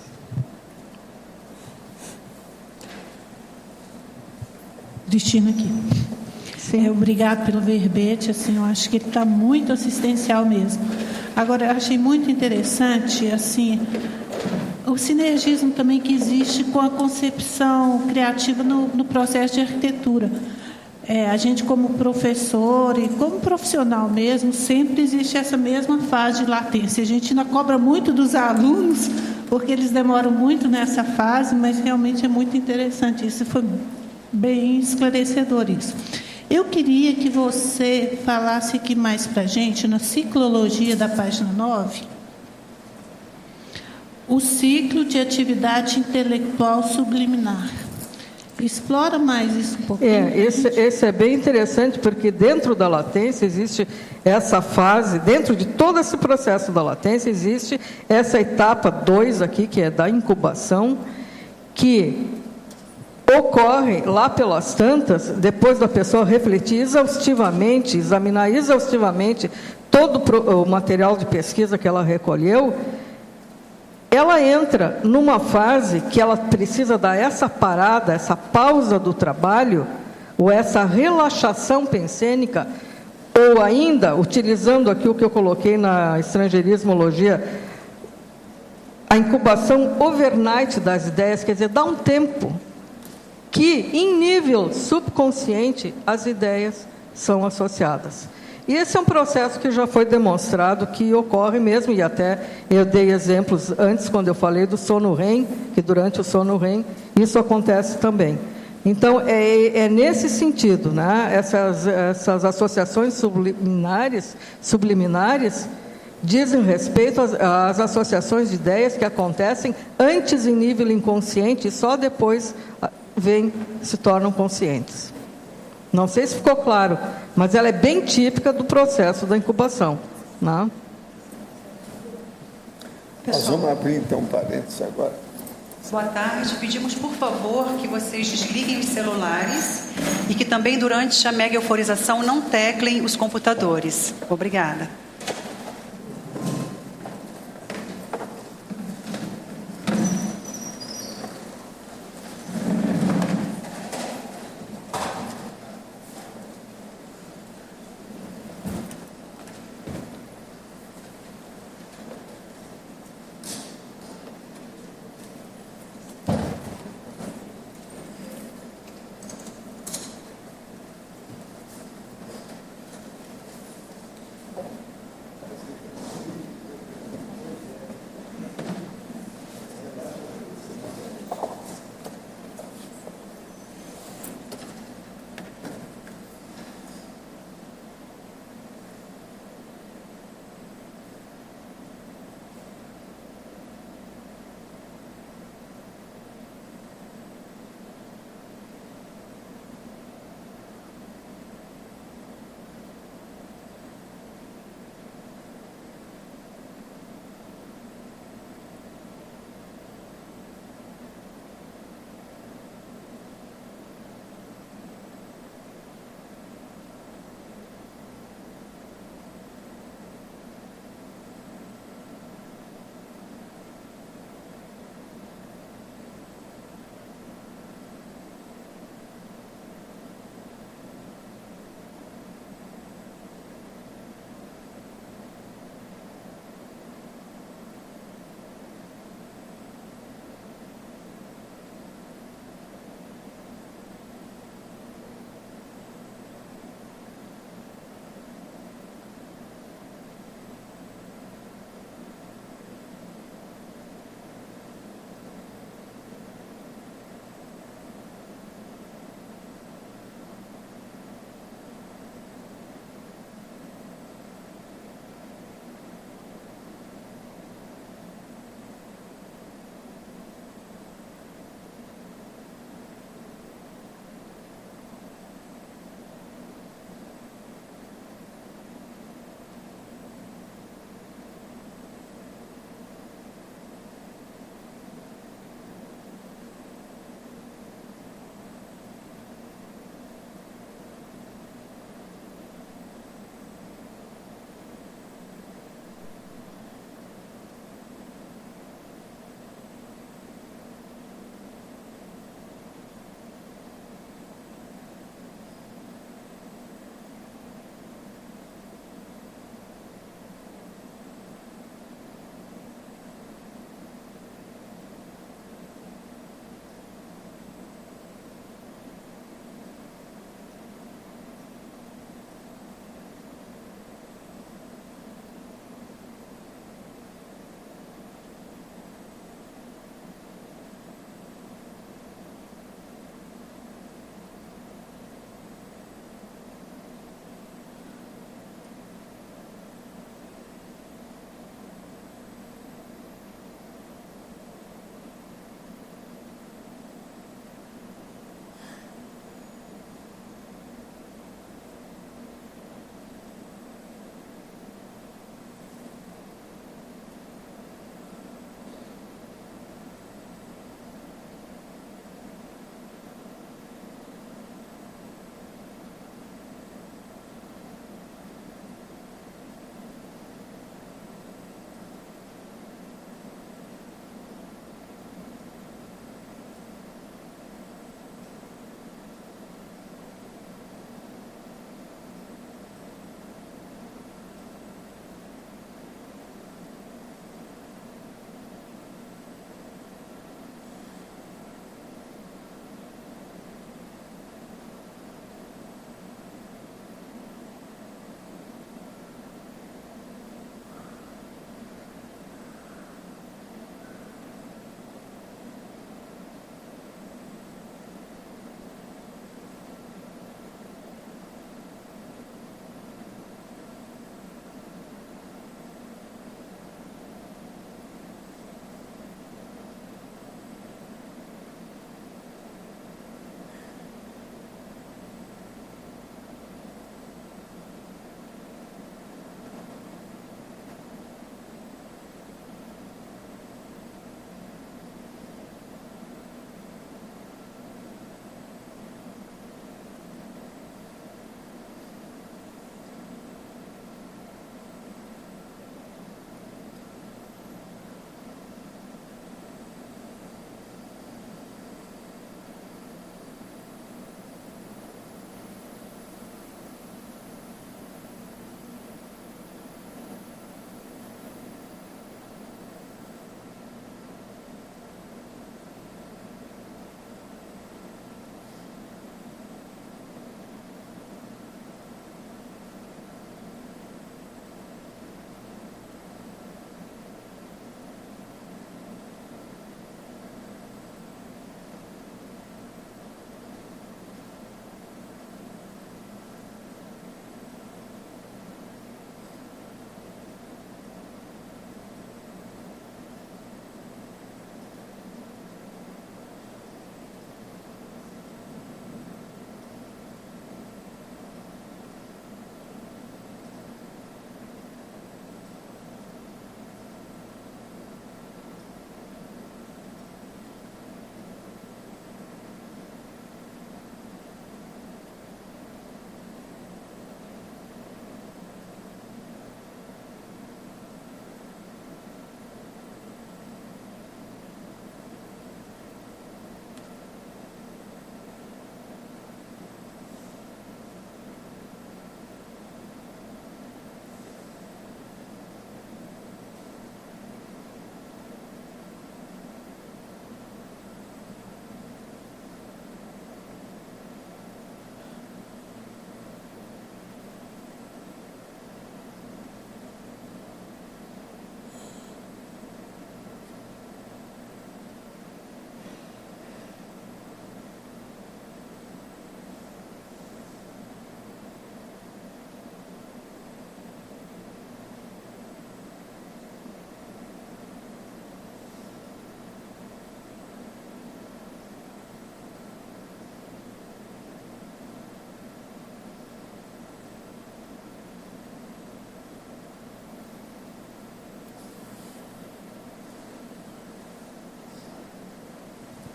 Cristina aqui. Obrigado pelo verbete, assim, eu acho que ele está muito assistencial mesmo. Agora, eu achei muito interessante, assim, o sinergismo também que existe com a concepção criativa no processo de arquitetura. A gente, como professor e como profissional mesmo, sempre existe essa mesma fase de latência. A gente ainda cobra muito dos alunos, porque eles demoram muito nessa fase, mas realmente é muito interessante. Isso foi bem esclarecedor isso. Eu queria que você falasse aqui mais para a gente, na ciclologia da página 9, o ciclo de atividade intelectual subliminar. Explora mais isso um pouquinho. Esse é bem interessante, porque dentro da latência existe essa fase, dentro de todo esse processo da latência, existe essa etapa 2 aqui, que é da incubação, que ocorre lá pelas tantas, depois da pessoa refletir exaustivamente, examinar exaustivamente todo o material de pesquisa que ela recolheu, ela entra numa fase que ela precisa dar essa parada, essa pausa do trabalho, ou essa relaxação pensênica, ou ainda, utilizando aqui o que eu coloquei na estrangeirismologia, a incubação overnight das ideias, quer dizer, dá um tempo que, em nível subconsciente, as ideias são associadas. E esse é um processo que já foi demonstrado que ocorre mesmo, e até eu dei exemplos antes, quando eu falei do sono REM, que durante o sono REM isso acontece também. Então, é nesse sentido, né? Essas associações subliminares dizem respeito às associações de ideias que acontecem antes em nível inconsciente e só depois se tornam conscientes. Não sei se ficou claro, mas ela é bem típica do processo da incubação, né? Nós vamos abrir então parênteses agora. Boa tarde. Pedimos, por favor, que vocês desliguem os celulares e que também durante a mega euforização não teclem os computadores. Obrigada.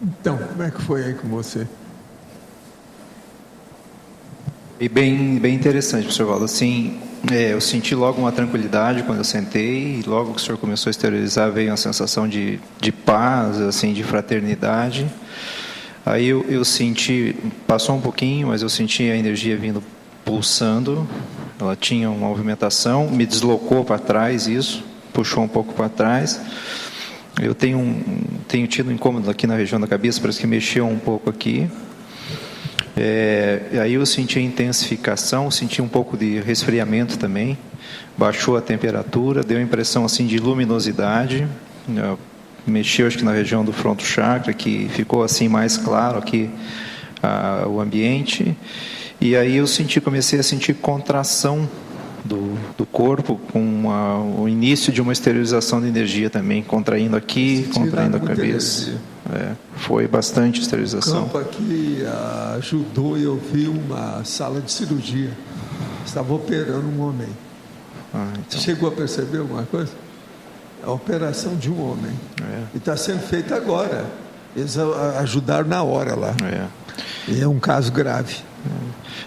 Então, como é que foi aí com você? E bem interessante, professor Valdo. Assim, eu senti logo uma tranquilidade quando eu sentei, e logo que o senhor começou a exteriorizar, veio uma sensação de paz, assim, de fraternidade. Aí eu senti, passou um pouquinho, mas eu senti a energia vindo pulsando, ela tinha uma movimentação, me deslocou para trás isso, puxou um pouco para trás. Eu tenho tido um incômodo aqui na região da cabeça, parece que mexeu um pouco aqui. Aí eu senti a intensificação, senti um pouco de resfriamento também, baixou a temperatura, deu a impressão assim de luminosidade, mexeu acho que na região do fronto chakra, que ficou assim mais claro aqui o ambiente, e aí eu comecei a sentir contração do corpo, com o início de uma esterilização de energia também, contraindo aqui, contraindo a cabeça. Foi bastante esterilização. O campo aqui ajudou, eu vi uma sala de cirurgia. Estava operando um homem. Então. Chegou a perceber alguma coisa? A operação de um homem. E está sendo feita agora. Eles ajudaram na hora lá. E é um caso grave.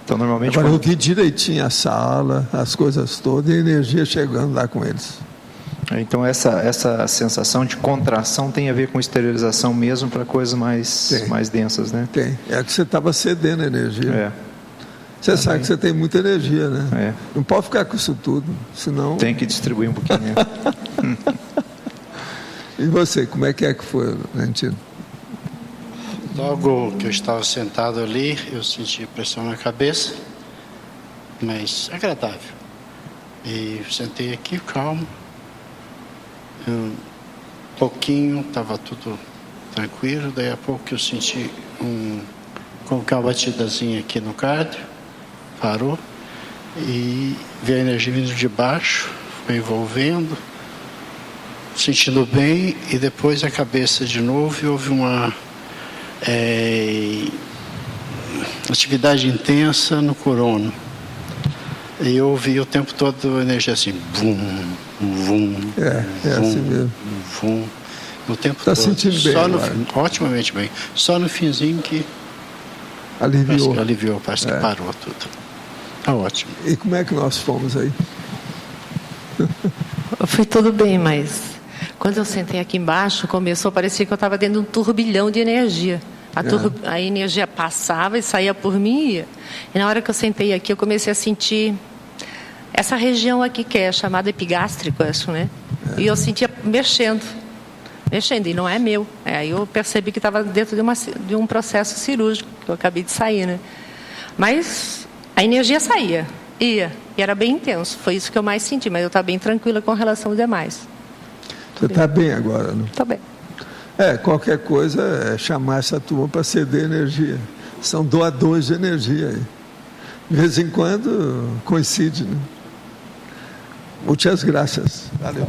Então, normalmente... Agora eu vi direitinho a sala, as coisas todas, e a energia chegando lá com eles. Então, essa sensação de contração tem a ver com esterilização mesmo para coisas mais densas, né? Tem. É que você estava cedendo energia. Você sabe que você tem muita energia, né? Não pode ficar com isso tudo, senão... Tem que distribuir um pouquinho. E você, como é que foi, Valentino? Logo que eu estava sentado ali, eu senti pressão na cabeça, mas agradável. E sentei aqui, calmo. Um pouquinho, estava tudo tranquilo. Daí a pouco eu senti como que uma batidazinha aqui no cardio. Parou. E veio a energia vindo de baixo, foi envolvendo, sentindo bem. E depois a cabeça de novo e houve uma... atividade intensa no corono. E eu ouvi o tempo todo a energia assim, vum, vum, vum, assim mesmo. Vum, o tempo todo. Está sentindo bem? Otimamente bem. Só no finzinho que aliviou. Parece que parou tudo. Está ótimo. E como é que nós fomos aí? Foi tudo bem, mas quando eu sentei aqui embaixo, começou a parecer que eu estava dentro de um turbilhão de energia. A energia passava e saía por mim e ia. E na hora que eu sentei aqui, eu comecei a sentir essa região aqui, que é chamada epigástrico, acho, né? E eu sentia mexendo, e não é meu. Aí eu percebi que estava dentro de um processo cirúrgico, que eu acabei de sair, né? Mas a energia saía, ia, e era bem intenso. Foi isso que eu mais senti, mas eu estava bem tranquila com relação aos demais. Você está bem agora, não? Está bem. Qualquer coisa é chamar essa turma para ceder energia. São doadores de energia aí. De vez em quando coincide, né? Muitas graças. Valeu.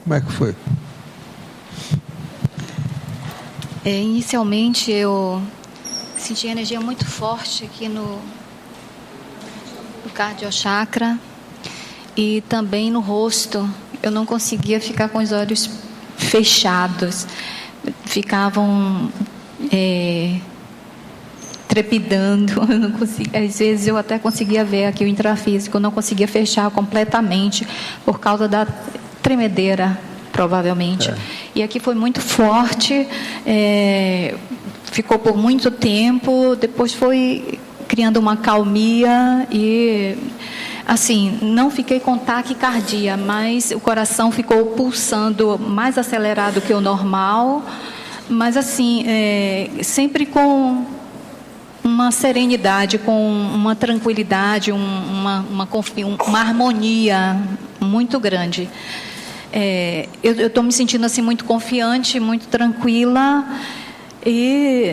Como é que foi? Inicialmente eu senti energia muito forte aqui no cardiochakra e também no rosto. Eu não conseguia ficar com os olhos fechados, ficavam trepidando. Eu não conseguia, às vezes eu até conseguia ver aqui o intrafísico, eu não conseguia fechar completamente por causa da tremedeira, provavelmente. E aqui foi muito forte, ficou por muito tempo, depois foi criando uma calmia e, assim, não fiquei com taquicardia, mas o coração ficou pulsando mais acelerado que o normal, mas, assim, sempre com uma serenidade, com uma tranquilidade, uma harmonia muito grande. Eu estou me sentindo assim muito confiante, muito tranquila e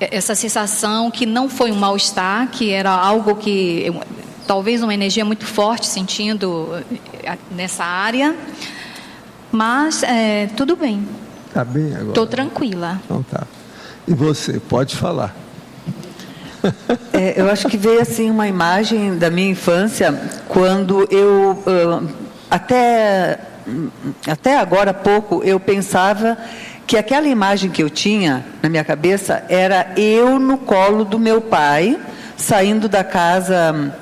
essa sensação que não foi um mal-estar, que era algo que talvez uma energia muito forte sentindo nessa área, mas tudo bem. Está bem agora? Estou tranquila. Então tá. E você, pode falar. Eu acho que veio assim uma imagem da minha infância, quando eu até agora há pouco eu pensava que aquela imagem que eu tinha na minha cabeça era eu no colo do meu pai, saindo da casa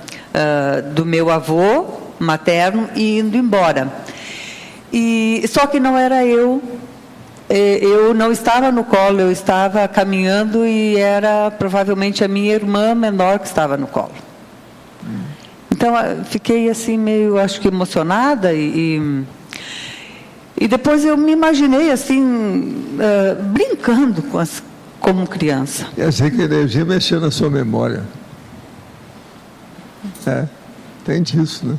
do meu avô materno e indo embora. Só que não era eu. Eu não estava no colo, eu estava caminhando e era provavelmente a minha irmã menor que estava no colo. Então, fiquei assim meio, acho que emocionada e depois eu me imaginei assim, brincando como criança. Eu sei que a energia mexeu na sua memória. Tem disso, né?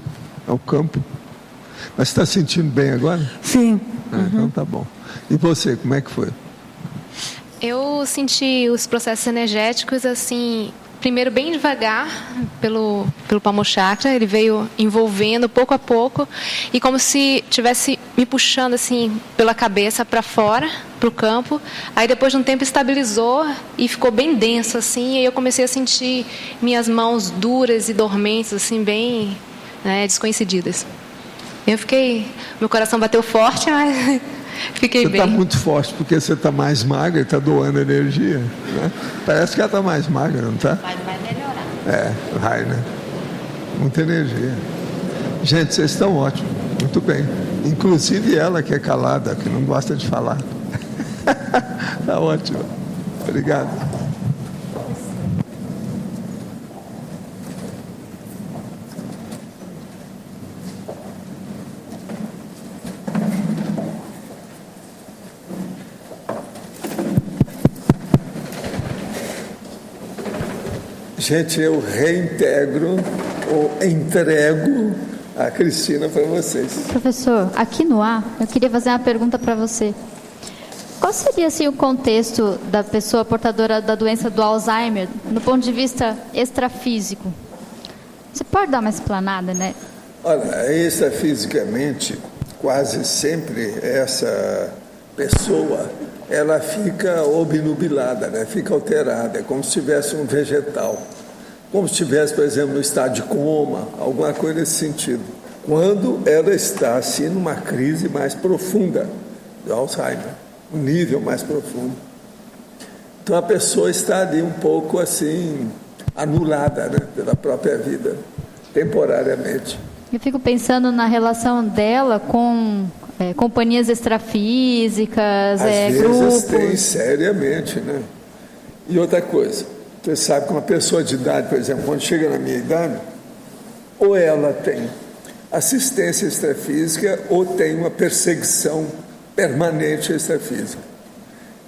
É o campo. Mas você está sentindo bem agora? Sim. Então tá bom. E você, como é que foi? Eu senti os processos energéticos assim, primeiro bem devagar pelo Pammochakra, ele veio envolvendo pouco a pouco e como se tivesse me puxando assim pela cabeça para fora, para o campo. Aí depois de um tempo estabilizou e ficou bem denso assim, e eu comecei a sentir minhas mãos duras e dormentes assim, bem desconhecidas. Meu coração bateu forte, mas fiquei bem. Você está muito forte porque você está mais magra e está doando energia, né? Parece que ela está mais magra, não está? Vai melhorar. Vai, né? Muita energia. Gente, vocês estão ótimos, muito bem. Inclusive ela que é calada, que não gosta de falar. Está ótimo. Obrigado. Gente, eu reintegro ou entrego a Cristina para vocês. Professor, aqui no ar, eu queria fazer uma pergunta para você. Qual seria assim, o contexto da pessoa portadora da doença do Alzheimer, no ponto de vista extrafísico? Você pode dar uma explanada, né? Olha, extrafisicamente, quase sempre essa pessoa, ela fica obnubilada, né? Fica alterada, é como se tivesse um vegetal. Como se estivesse, por exemplo, no estado de coma, alguma coisa nesse sentido. Quando ela está, assim, numa crise mais profunda do Alzheimer, um nível mais profundo. Então, a pessoa está ali um pouco, assim, anulada, né? Pela própria vida, temporariamente. Eu fico pensando na relação dela com companhias extrafísicas, grupos. Às vezes tem, seriamente, né? E outra coisa, você sabe que uma pessoa de idade, por exemplo, quando chega na minha idade, ou ela tem assistência extrafísica ou tem uma perseguição permanente extrafísica.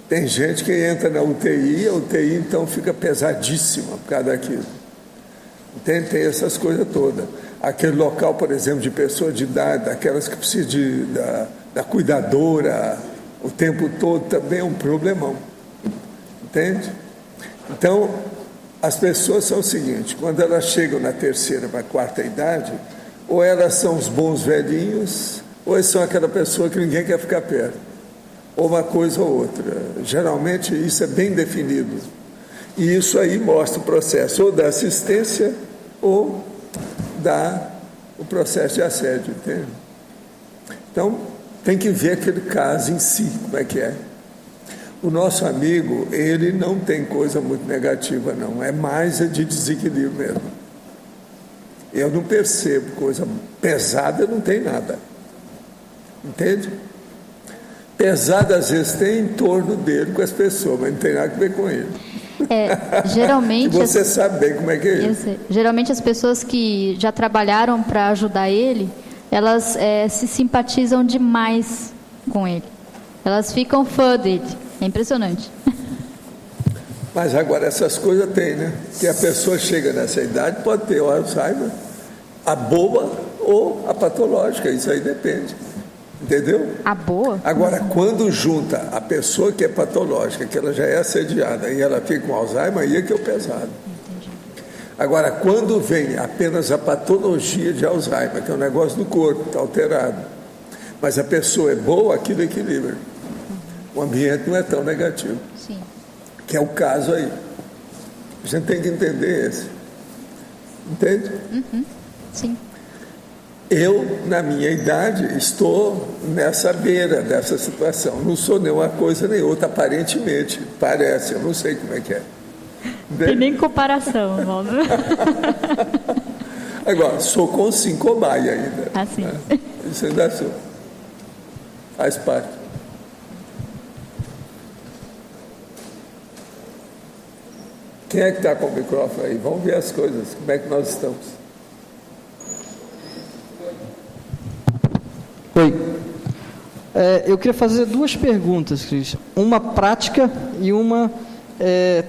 Tem gente que entra na UTI, a UTI então fica pesadíssima por causa daquilo. Tem essas coisas todas. Aquele local, por exemplo, de pessoa de idade, aquelas que precisam da cuidadora o tempo todo, também é um problemão. Entende? Então, as pessoas são o seguinte, quando elas chegam na terceira para a quarta idade, ou elas são os bons velhinhos, ou eles são aquela pessoa que ninguém quer ficar perto, ou uma coisa ou outra. Geralmente isso é bem definido. E isso aí mostra o processo ou da assistência ou o processo de assédio, entende? Então, tem que ver aquele caso em si, como é que é. O nosso amigo, ele não tem coisa muito negativa, não. É mais de desequilíbrio mesmo. Eu não percebo coisa pesada, não tem nada. Entende? Pesada, às vezes, tem em torno dele com as pessoas, mas não tem nada a ver com ele. Geralmente... Você sabe bem como é que é isso. Geralmente, as pessoas que já trabalharam para ajudar ele, elas se simpatizam demais com ele. Elas ficam fã dele. É impressionante. Mas agora essas coisas tem, né? Que a pessoa chega nessa idade, pode ter o Alzheimer, a boa ou a patológica, isso aí depende. Entendeu? A boa? Agora, quando junta a pessoa que é patológica, que ela já é assediada, e ela fica com Alzheimer, aí é que é o pesado. Entendi. Agora, quando vem apenas a patologia de Alzheimer, que é um negócio do corpo, está alterado, mas a pessoa é boa, aquilo equilibra. O ambiente não é tão negativo. Sim. Que é o caso aí. A gente tem que entender esse. Entende? Uhum. Sim. Eu, na minha idade, estou nessa beira dessa situação. Não sou nem uma coisa nem outra, aparentemente. Parece, eu não sei como é que é. Tem nem comparação, óbvio. Agora, sou com 5 cobaia ainda. Ah, sim. Isso ainda sou. Faz parte. Quem é que está com o microfone aí? Vamos ver as coisas, como é que nós estamos. Oi. Eu queria fazer 2 perguntas, Cris. Uma prática e uma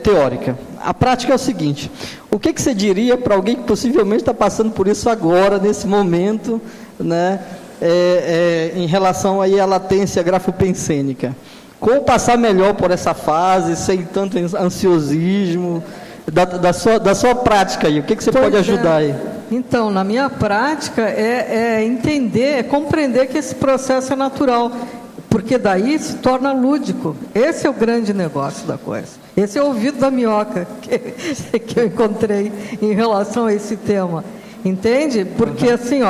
teórica. A prática é o seguinte: o que você diria para alguém que possivelmente está passando por isso agora, nesse momento, né, em relação aí à latência grafopensênica? Como passar melhor por essa fase, sem tanto ansiosismo, da sua prática aí? O que você pode ajudar aí? Então, na minha prática, é entender, é compreender que esse processo é natural, porque daí se torna lúdico. Esse é o grande negócio da coisa. Esse é o ouvido da minhoca que eu encontrei em relação a esse tema. Entende? Porque assim,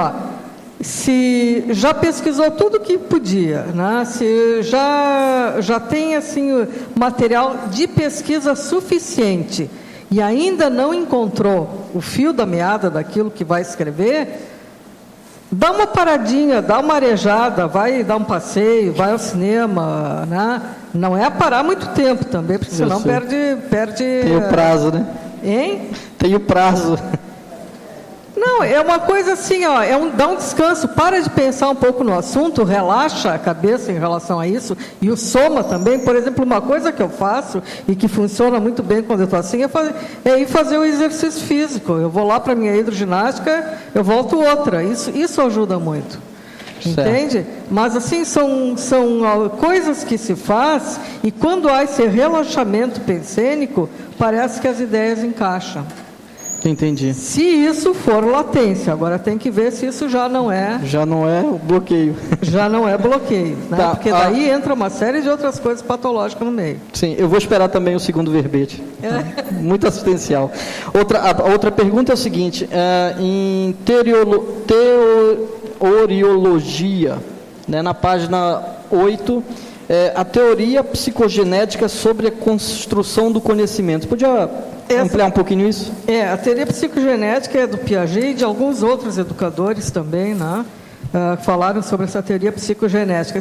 se já pesquisou tudo que podia, né? Se já tem assim material de pesquisa suficiente e ainda não encontrou o fio da meada daquilo que vai escrever, dá uma paradinha, dá uma arejada, vai dar um passeio, vai ao cinema, né? Não é parar muito tempo também, porque senão perde... Tem o prazo, né? Hein? Tem o prazo. Não, é uma coisa assim, dá um descanso, para de pensar um pouco no assunto, relaxa a cabeça em relação a isso, e o soma também. Por exemplo, uma coisa que eu faço e que funciona muito bem quando eu estou assim, é ir fazer o exercício físico. Eu vou lá para a minha hidroginástica, eu volto outra. Isso ajuda muito. Entende? Mas assim, são coisas que se faz, e quando há esse relaxamento pensênico, parece que as ideias encaixam. Entendi. Se isso for latência, agora tem que ver se isso já não é o bloqueio. Já não é bloqueio, né? Tá, porque daí entra uma série de outras coisas patológicas no meio. Sim, eu vou esperar também o segundo verbete. Muito assistencial. Outra pergunta é o seguinte: em teoriologia, né, na página 8, a teoria psicogenética sobre a construção do conhecimento. Podia ampliar um pouquinho isso? A teoria psicogenética é do Piaget e de alguns outros educadores também, né? Falaram sobre essa teoria psicogenética.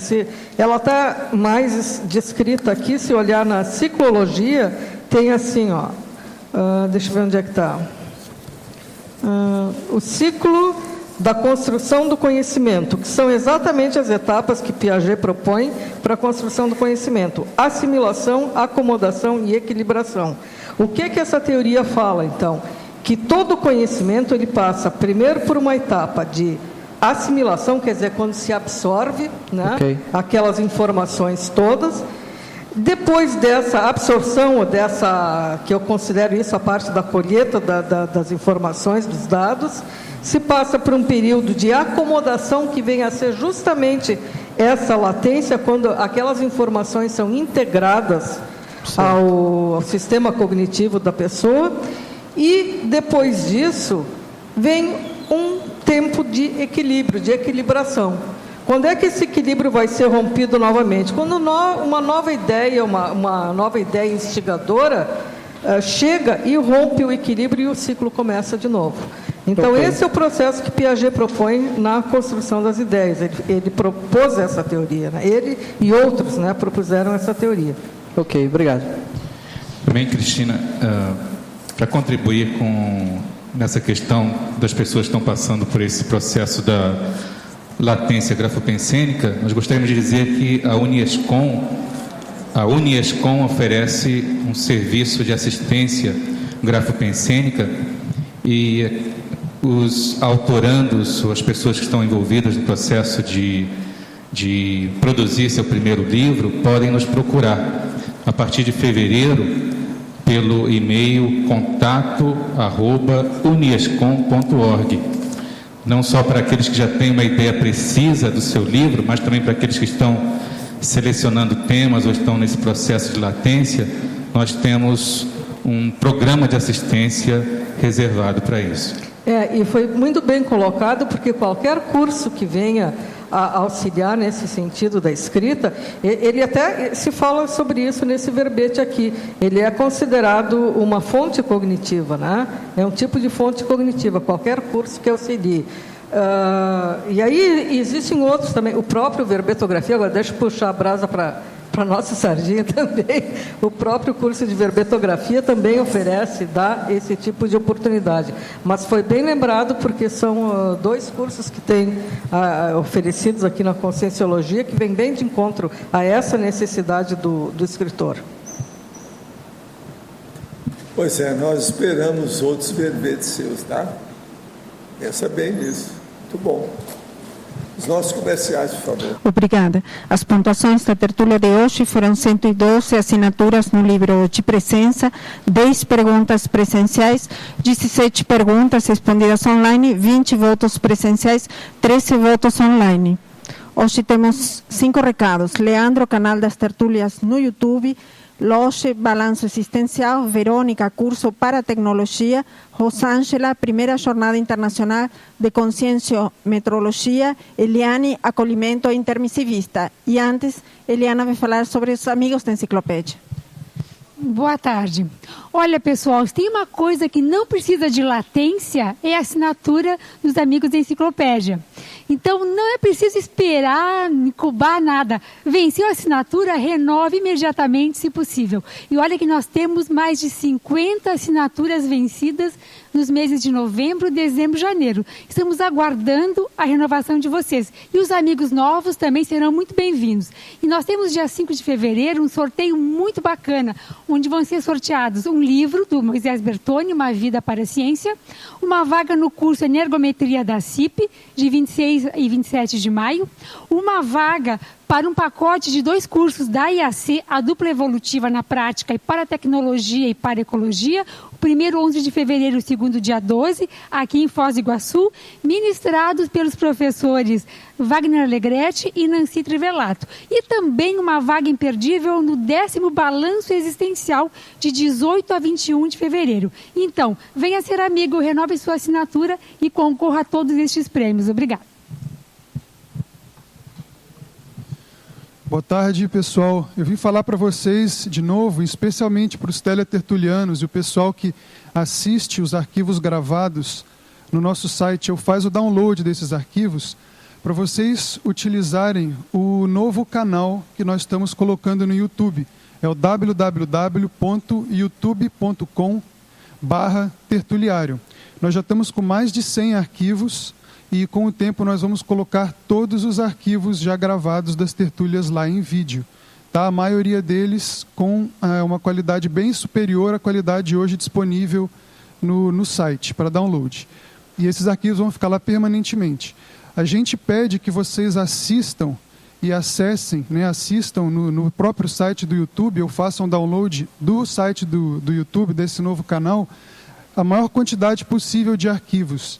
Ela está mais descrita aqui, se olhar na psicologia, tem assim, deixa eu ver onde é que está. O ciclo da construção do conhecimento, que são exatamente as etapas que Piaget propõe para a construção do conhecimento: assimilação, acomodação e equilibração. O que essa teoria fala, então? Que todo conhecimento ele passa primeiro por uma etapa de assimilação, quer dizer, quando se absorve, né, aquelas informações todas. Depois dessa absorção, que eu considero isso a parte da colheita das informações, dos dados, se passa por um período de acomodação que vem a ser justamente essa latência, quando aquelas informações são integradas ao sistema cognitivo da pessoa, e depois disso vem um tempo de equilíbrio, de equilibração. Quando é que esse equilíbrio vai ser rompido novamente? Quando uma nova ideia, uma nova ideia instigadora chega e rompe o equilíbrio e o ciclo começa de novo. Então, esse é o processo que Piaget propõe na construção das ideias. Ele propôs essa teoria, né? Ele e outros, né, propuseram essa teoria. Ok, obrigado. Também, Cristina, para contribuir nessa questão das pessoas que estão passando por esse processo da latência grafopensênica, nós gostaríamos de dizer que a Uniescom oferece um serviço de assistência grafopensênica, e os autorandos, ou as pessoas que estão envolvidas no processo de produzir seu primeiro livro, podem nos procurar a partir de fevereiro pelo e-mail contato@uniescom.org. Não só para aqueles que já têm uma ideia precisa do seu livro, mas também para aqueles que estão selecionando temas ou estão nesse processo de latência. Nós temos um programa de assistência reservado para isso. E foi muito bem colocado, porque qualquer curso que venha a auxiliar nesse sentido da escrita, ele até se fala sobre isso nesse verbete aqui. Ele é considerado uma fonte cognitiva, né? É um tipo de fonte cognitiva, qualquer curso que auxilie. E aí existem outros também, o próprio verbetografia, agora deixa eu puxar a brasa para nossa sardinha também, o próprio curso de verbetografia também dá esse tipo de oportunidade. Mas foi bem lembrado, porque são 2 cursos que têm oferecidos aqui na Conscienciologia, que vem bem de encontro a essa necessidade do escritor. Pois é, nós esperamos outros verbetes seus, tá? Pensa bem nisso. Muito bom. Os nossos comerciais, por favor. Obrigada. As pontuações da tertúlia de hoje foram 112 assinaturas no livro de presença, 10 perguntas presenciais, 17 perguntas respondidas online, 20 votos presenciais, 13 votos online. Hoje temos 5 recados. Leandro, canal das tertúlias no YouTube. Loche, balanço existencial. Verônica, curso para tecnologia. Rosângela, primeira jornada internacional de conscienciometrologia. Eliane, acolhimento intermissivista. E antes, Eliana vai falar sobre os amigos da enciclopédia. Boa tarde. Olha, pessoal, se tem uma coisa que não precisa de latência, é a assinatura dos amigos da enciclopédia. Então, não é preciso esperar, incubar nada. Venceu a assinatura, renove imediatamente, se possível. E olha que nós temos mais de 50 assinaturas vencidas nos meses de novembro, dezembro e janeiro. Estamos aguardando a renovação de vocês. E os amigos novos também serão muito bem-vindos. E nós temos, dia 5 de fevereiro, um sorteio muito bacana, onde vão ser sorteados um livro do Moisés Bertoni, Uma Vida para a Ciência, uma vaga no curso Energometria da CIP, de 26 e 27 de maio, uma vaga para um pacote de 2 cursos da IAC, a dupla evolutiva na prática e para tecnologia e para ecologia, o primeiro 11 de fevereiro e o segundo dia 12, aqui em Foz do Iguaçu, ministrados pelos professores Wagner Alegretti e Nancy Trivelato. E também uma vaga imperdível no 10º Balanço Existencial, de 18 a 21 de fevereiro. Então, venha ser amigo, renove sua assinatura e concorra a todos estes prêmios. Obrigada. Boa tarde, pessoal. Eu vim falar para vocês de novo, especialmente para os teletertulianos e o pessoal que assiste os arquivos gravados no nosso site. Eu faço o download desses arquivos para vocês utilizarem o novo canal que nós estamos colocando no YouTube. É o www.youtube.com/tertuliário. Nós já estamos com mais de 100 arquivos. E com o tempo nós vamos colocar todos os arquivos já gravados das tertúlias lá em vídeo. Tá? A maioria deles com uma qualidade bem superior à qualidade hoje disponível no site para download. E esses arquivos vão ficar lá permanentemente. A gente pede que vocês assistam e acessem, né, assistam no próprio site do YouTube, ou façam download do site do YouTube, desse novo canal, a maior quantidade possível de arquivos.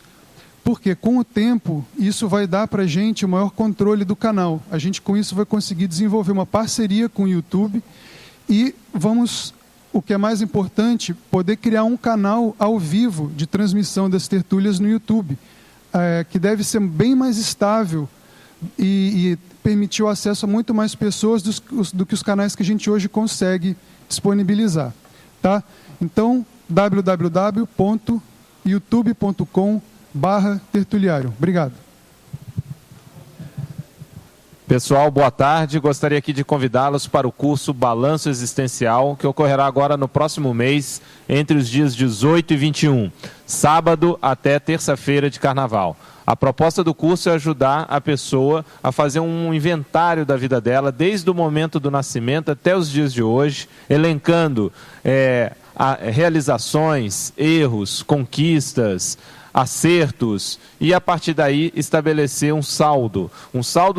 Porque com o tempo, isso vai dar para a gente o maior controle do canal. A gente com isso vai conseguir desenvolver uma parceria com o YouTube e vamos, o que é mais importante, poder criar um canal ao vivo de transmissão das tertúlias no YouTube, que deve ser bem mais estável e permitir o acesso a muito mais pessoas do que os canais que a gente hoje consegue disponibilizar. Tá? Então, www.youtube.com/tertuliário. Obrigado. Pessoal, boa tarde. Gostaria aqui de convidá-los para o curso Balanço Existencial, que ocorrerá agora no próximo mês, entre os dias 18 e 21, sábado até terça-feira de carnaval. A proposta do curso é ajudar a pessoa a fazer um inventário da vida dela, desde o momento do nascimento até os dias de hoje, elencando realizações, erros, conquistas, acertos, e a partir daí estabelecer um saldo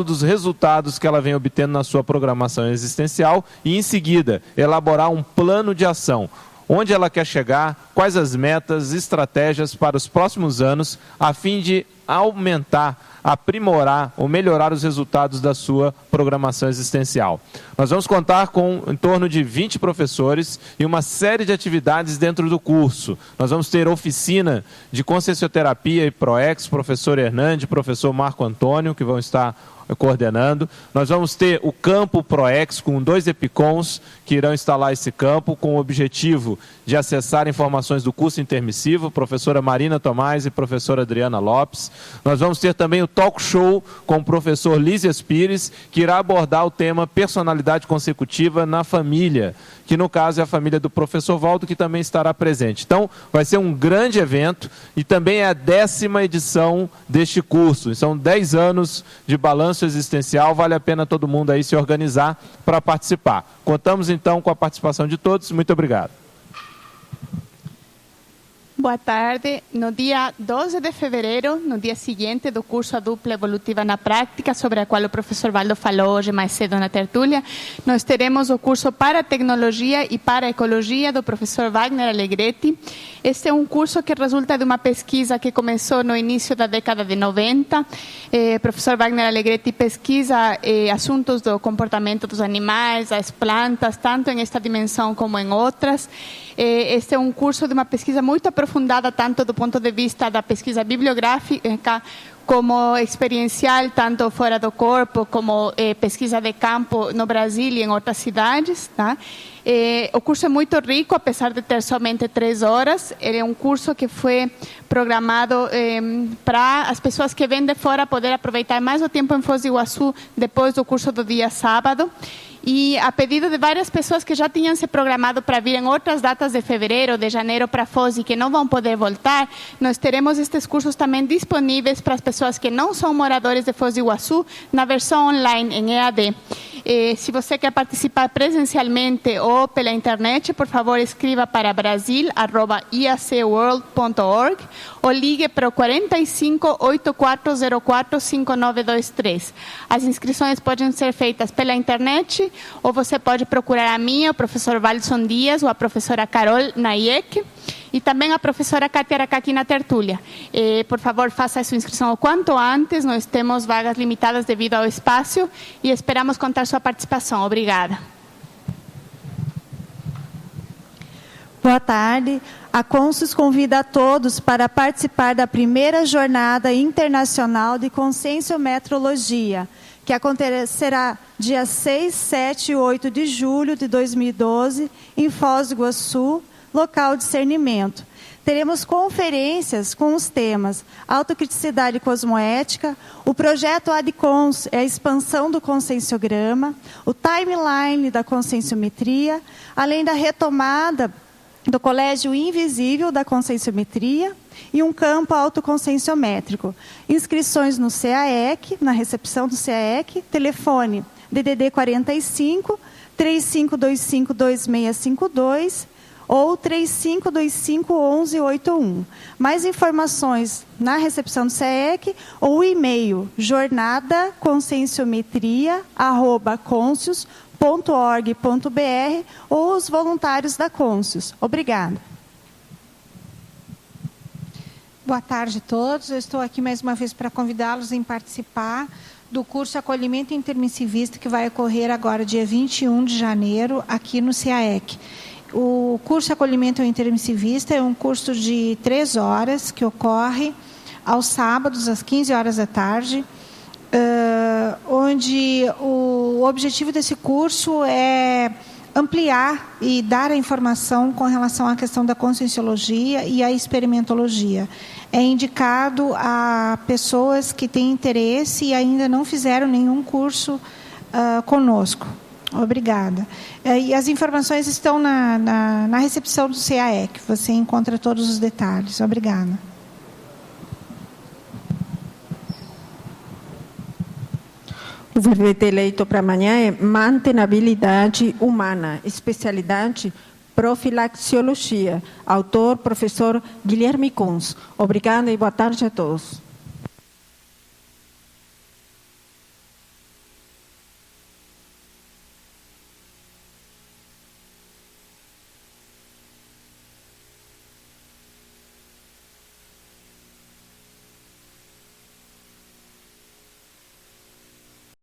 dos resultados que ela vem obtendo na sua programação existencial e, em seguida, elaborar um plano de ação. Onde ela quer chegar, quais as metas, estratégias para os próximos anos, a fim de aumentar, aprimorar ou melhorar os resultados da sua programação existencial. Nós vamos contar com em torno de 20 professores e uma série de atividades dentro do curso. Nós vamos ter oficina de Consciencioterapia e ProEx, professor Hernande, professor Marco Antônio, que vão estar coordenando. Nós vamos ter o campo ProEx com 2 EPICONs que irão instalar esse campo com o objetivo de acessar informações do curso intermissivo, professora Marina Tomás e professora Adriana Lopes. Nós vamos ter também o talk show com o professor Lísias Pires, que irá abordar o tema personalidade consecutiva na família, que no caso é a família do professor Valdo, que também estará presente. Então, vai ser um grande evento e também é a 10ª edição deste curso. São 10 anos de balanço existencial, vale a pena todo mundo aí se organizar para participar. Contamos então com a participação de todos. Muito obrigado. Boa tarde. No dia 12 de fevereiro, no dia seguinte do curso A Dupla Evolutiva na Prática, sobre a qual o professor Valdo falou hoje mais cedo na tertúlia, nós teremos o curso Para Tecnologia e Para Ecologia, do professor Wagner Alegretti. Este é um curso que resulta de uma pesquisa que começou no início da década de 90. O professor Wagner Alegretti pesquisa assuntos do comportamento dos animais, das plantas, tanto em esta dimensão como em outras. Este é um curso de uma pesquisa muito aprofundada, tanto do ponto de vista da pesquisa bibliográfica, como experiencial, tanto fora do corpo, como pesquisa de campo no Brasil e em outras cidades. Tá? O curso é muito rico, apesar de ter somente 3 horas. Ele é um curso que foi programado para as pessoas que vêm de fora poder aproveitar mais o tempo em Foz do Iguaçu depois do curso do dia sábado. E a pedido de várias pessoas que já tinham se programado para vir em outras datas de fevereiro, de janeiro para Foz e que não vão poder voltar, nós teremos estes cursos também disponíveis para as pessoas que não são moradores de Foz do Iguaçu na versão online, em EAD. Se você quer participar presencialmente ou pela internet, por favor, escreva para brasil@iacworld.org ou ligue para o 45 8404 5923. As inscrições podem ser feitas pela internet ou você pode procurar a minha, o professor Walson Dias ou a professora Carol Nayek e também a professora Kátia Aracaki na tertúlia. Por favor, faça a sua inscrição o quanto antes, nós temos vagas limitadas devido ao espaço e esperamos contar sua participação. Obrigada. Boa tarde. A Consus convida a todos para participar da primeira Jornada Internacional de Conscienciometrologia, que acontecerá dia 6, 7 e 8 de julho de 2012, em Foz do Iguaçu, local discernimento. Teremos conferências com os temas autocriticidade e cosmoética, o projeto ADCONS é a expansão do conscienciograma, o timeline da conscienciometria, além da retomada do Colégio Invisível da Conscienciometria e um campo autoconscienciométrico. Inscrições no CAEC, na recepção do CAEC, telefone DDD 45 3525 2652 ou 3525-1181. Mais informações na recepção do SEEC ou o e-mail jornadaconscienciometria@conscius.org.br ou os voluntários da Conscius. Obrigada. Boa tarde a todos. Eu estou aqui mais uma vez para convidá-los a participar do curso Acolhimento Intermissivista que vai ocorrer agora, dia 21 de janeiro, aqui no CAEC. O curso Acolhimento Intermissivista é um curso de 3 horas que ocorre aos sábados, às 15 horas da tarde, onde o objetivo desse curso é ampliar e dar a informação com relação à questão da conscienciologia e à experimentologia. É indicado a pessoas que têm interesse e ainda não fizeram nenhum curso conosco. Obrigada. E as informações estão na recepção do CAEC. Você encontra todos os detalhes. Obrigada. O verbete eleito para amanhã é mantenabilidade humana, especialidade profilaxiologia. Autor, professor Guilherme Kunz. Obrigada e boa tarde a todos.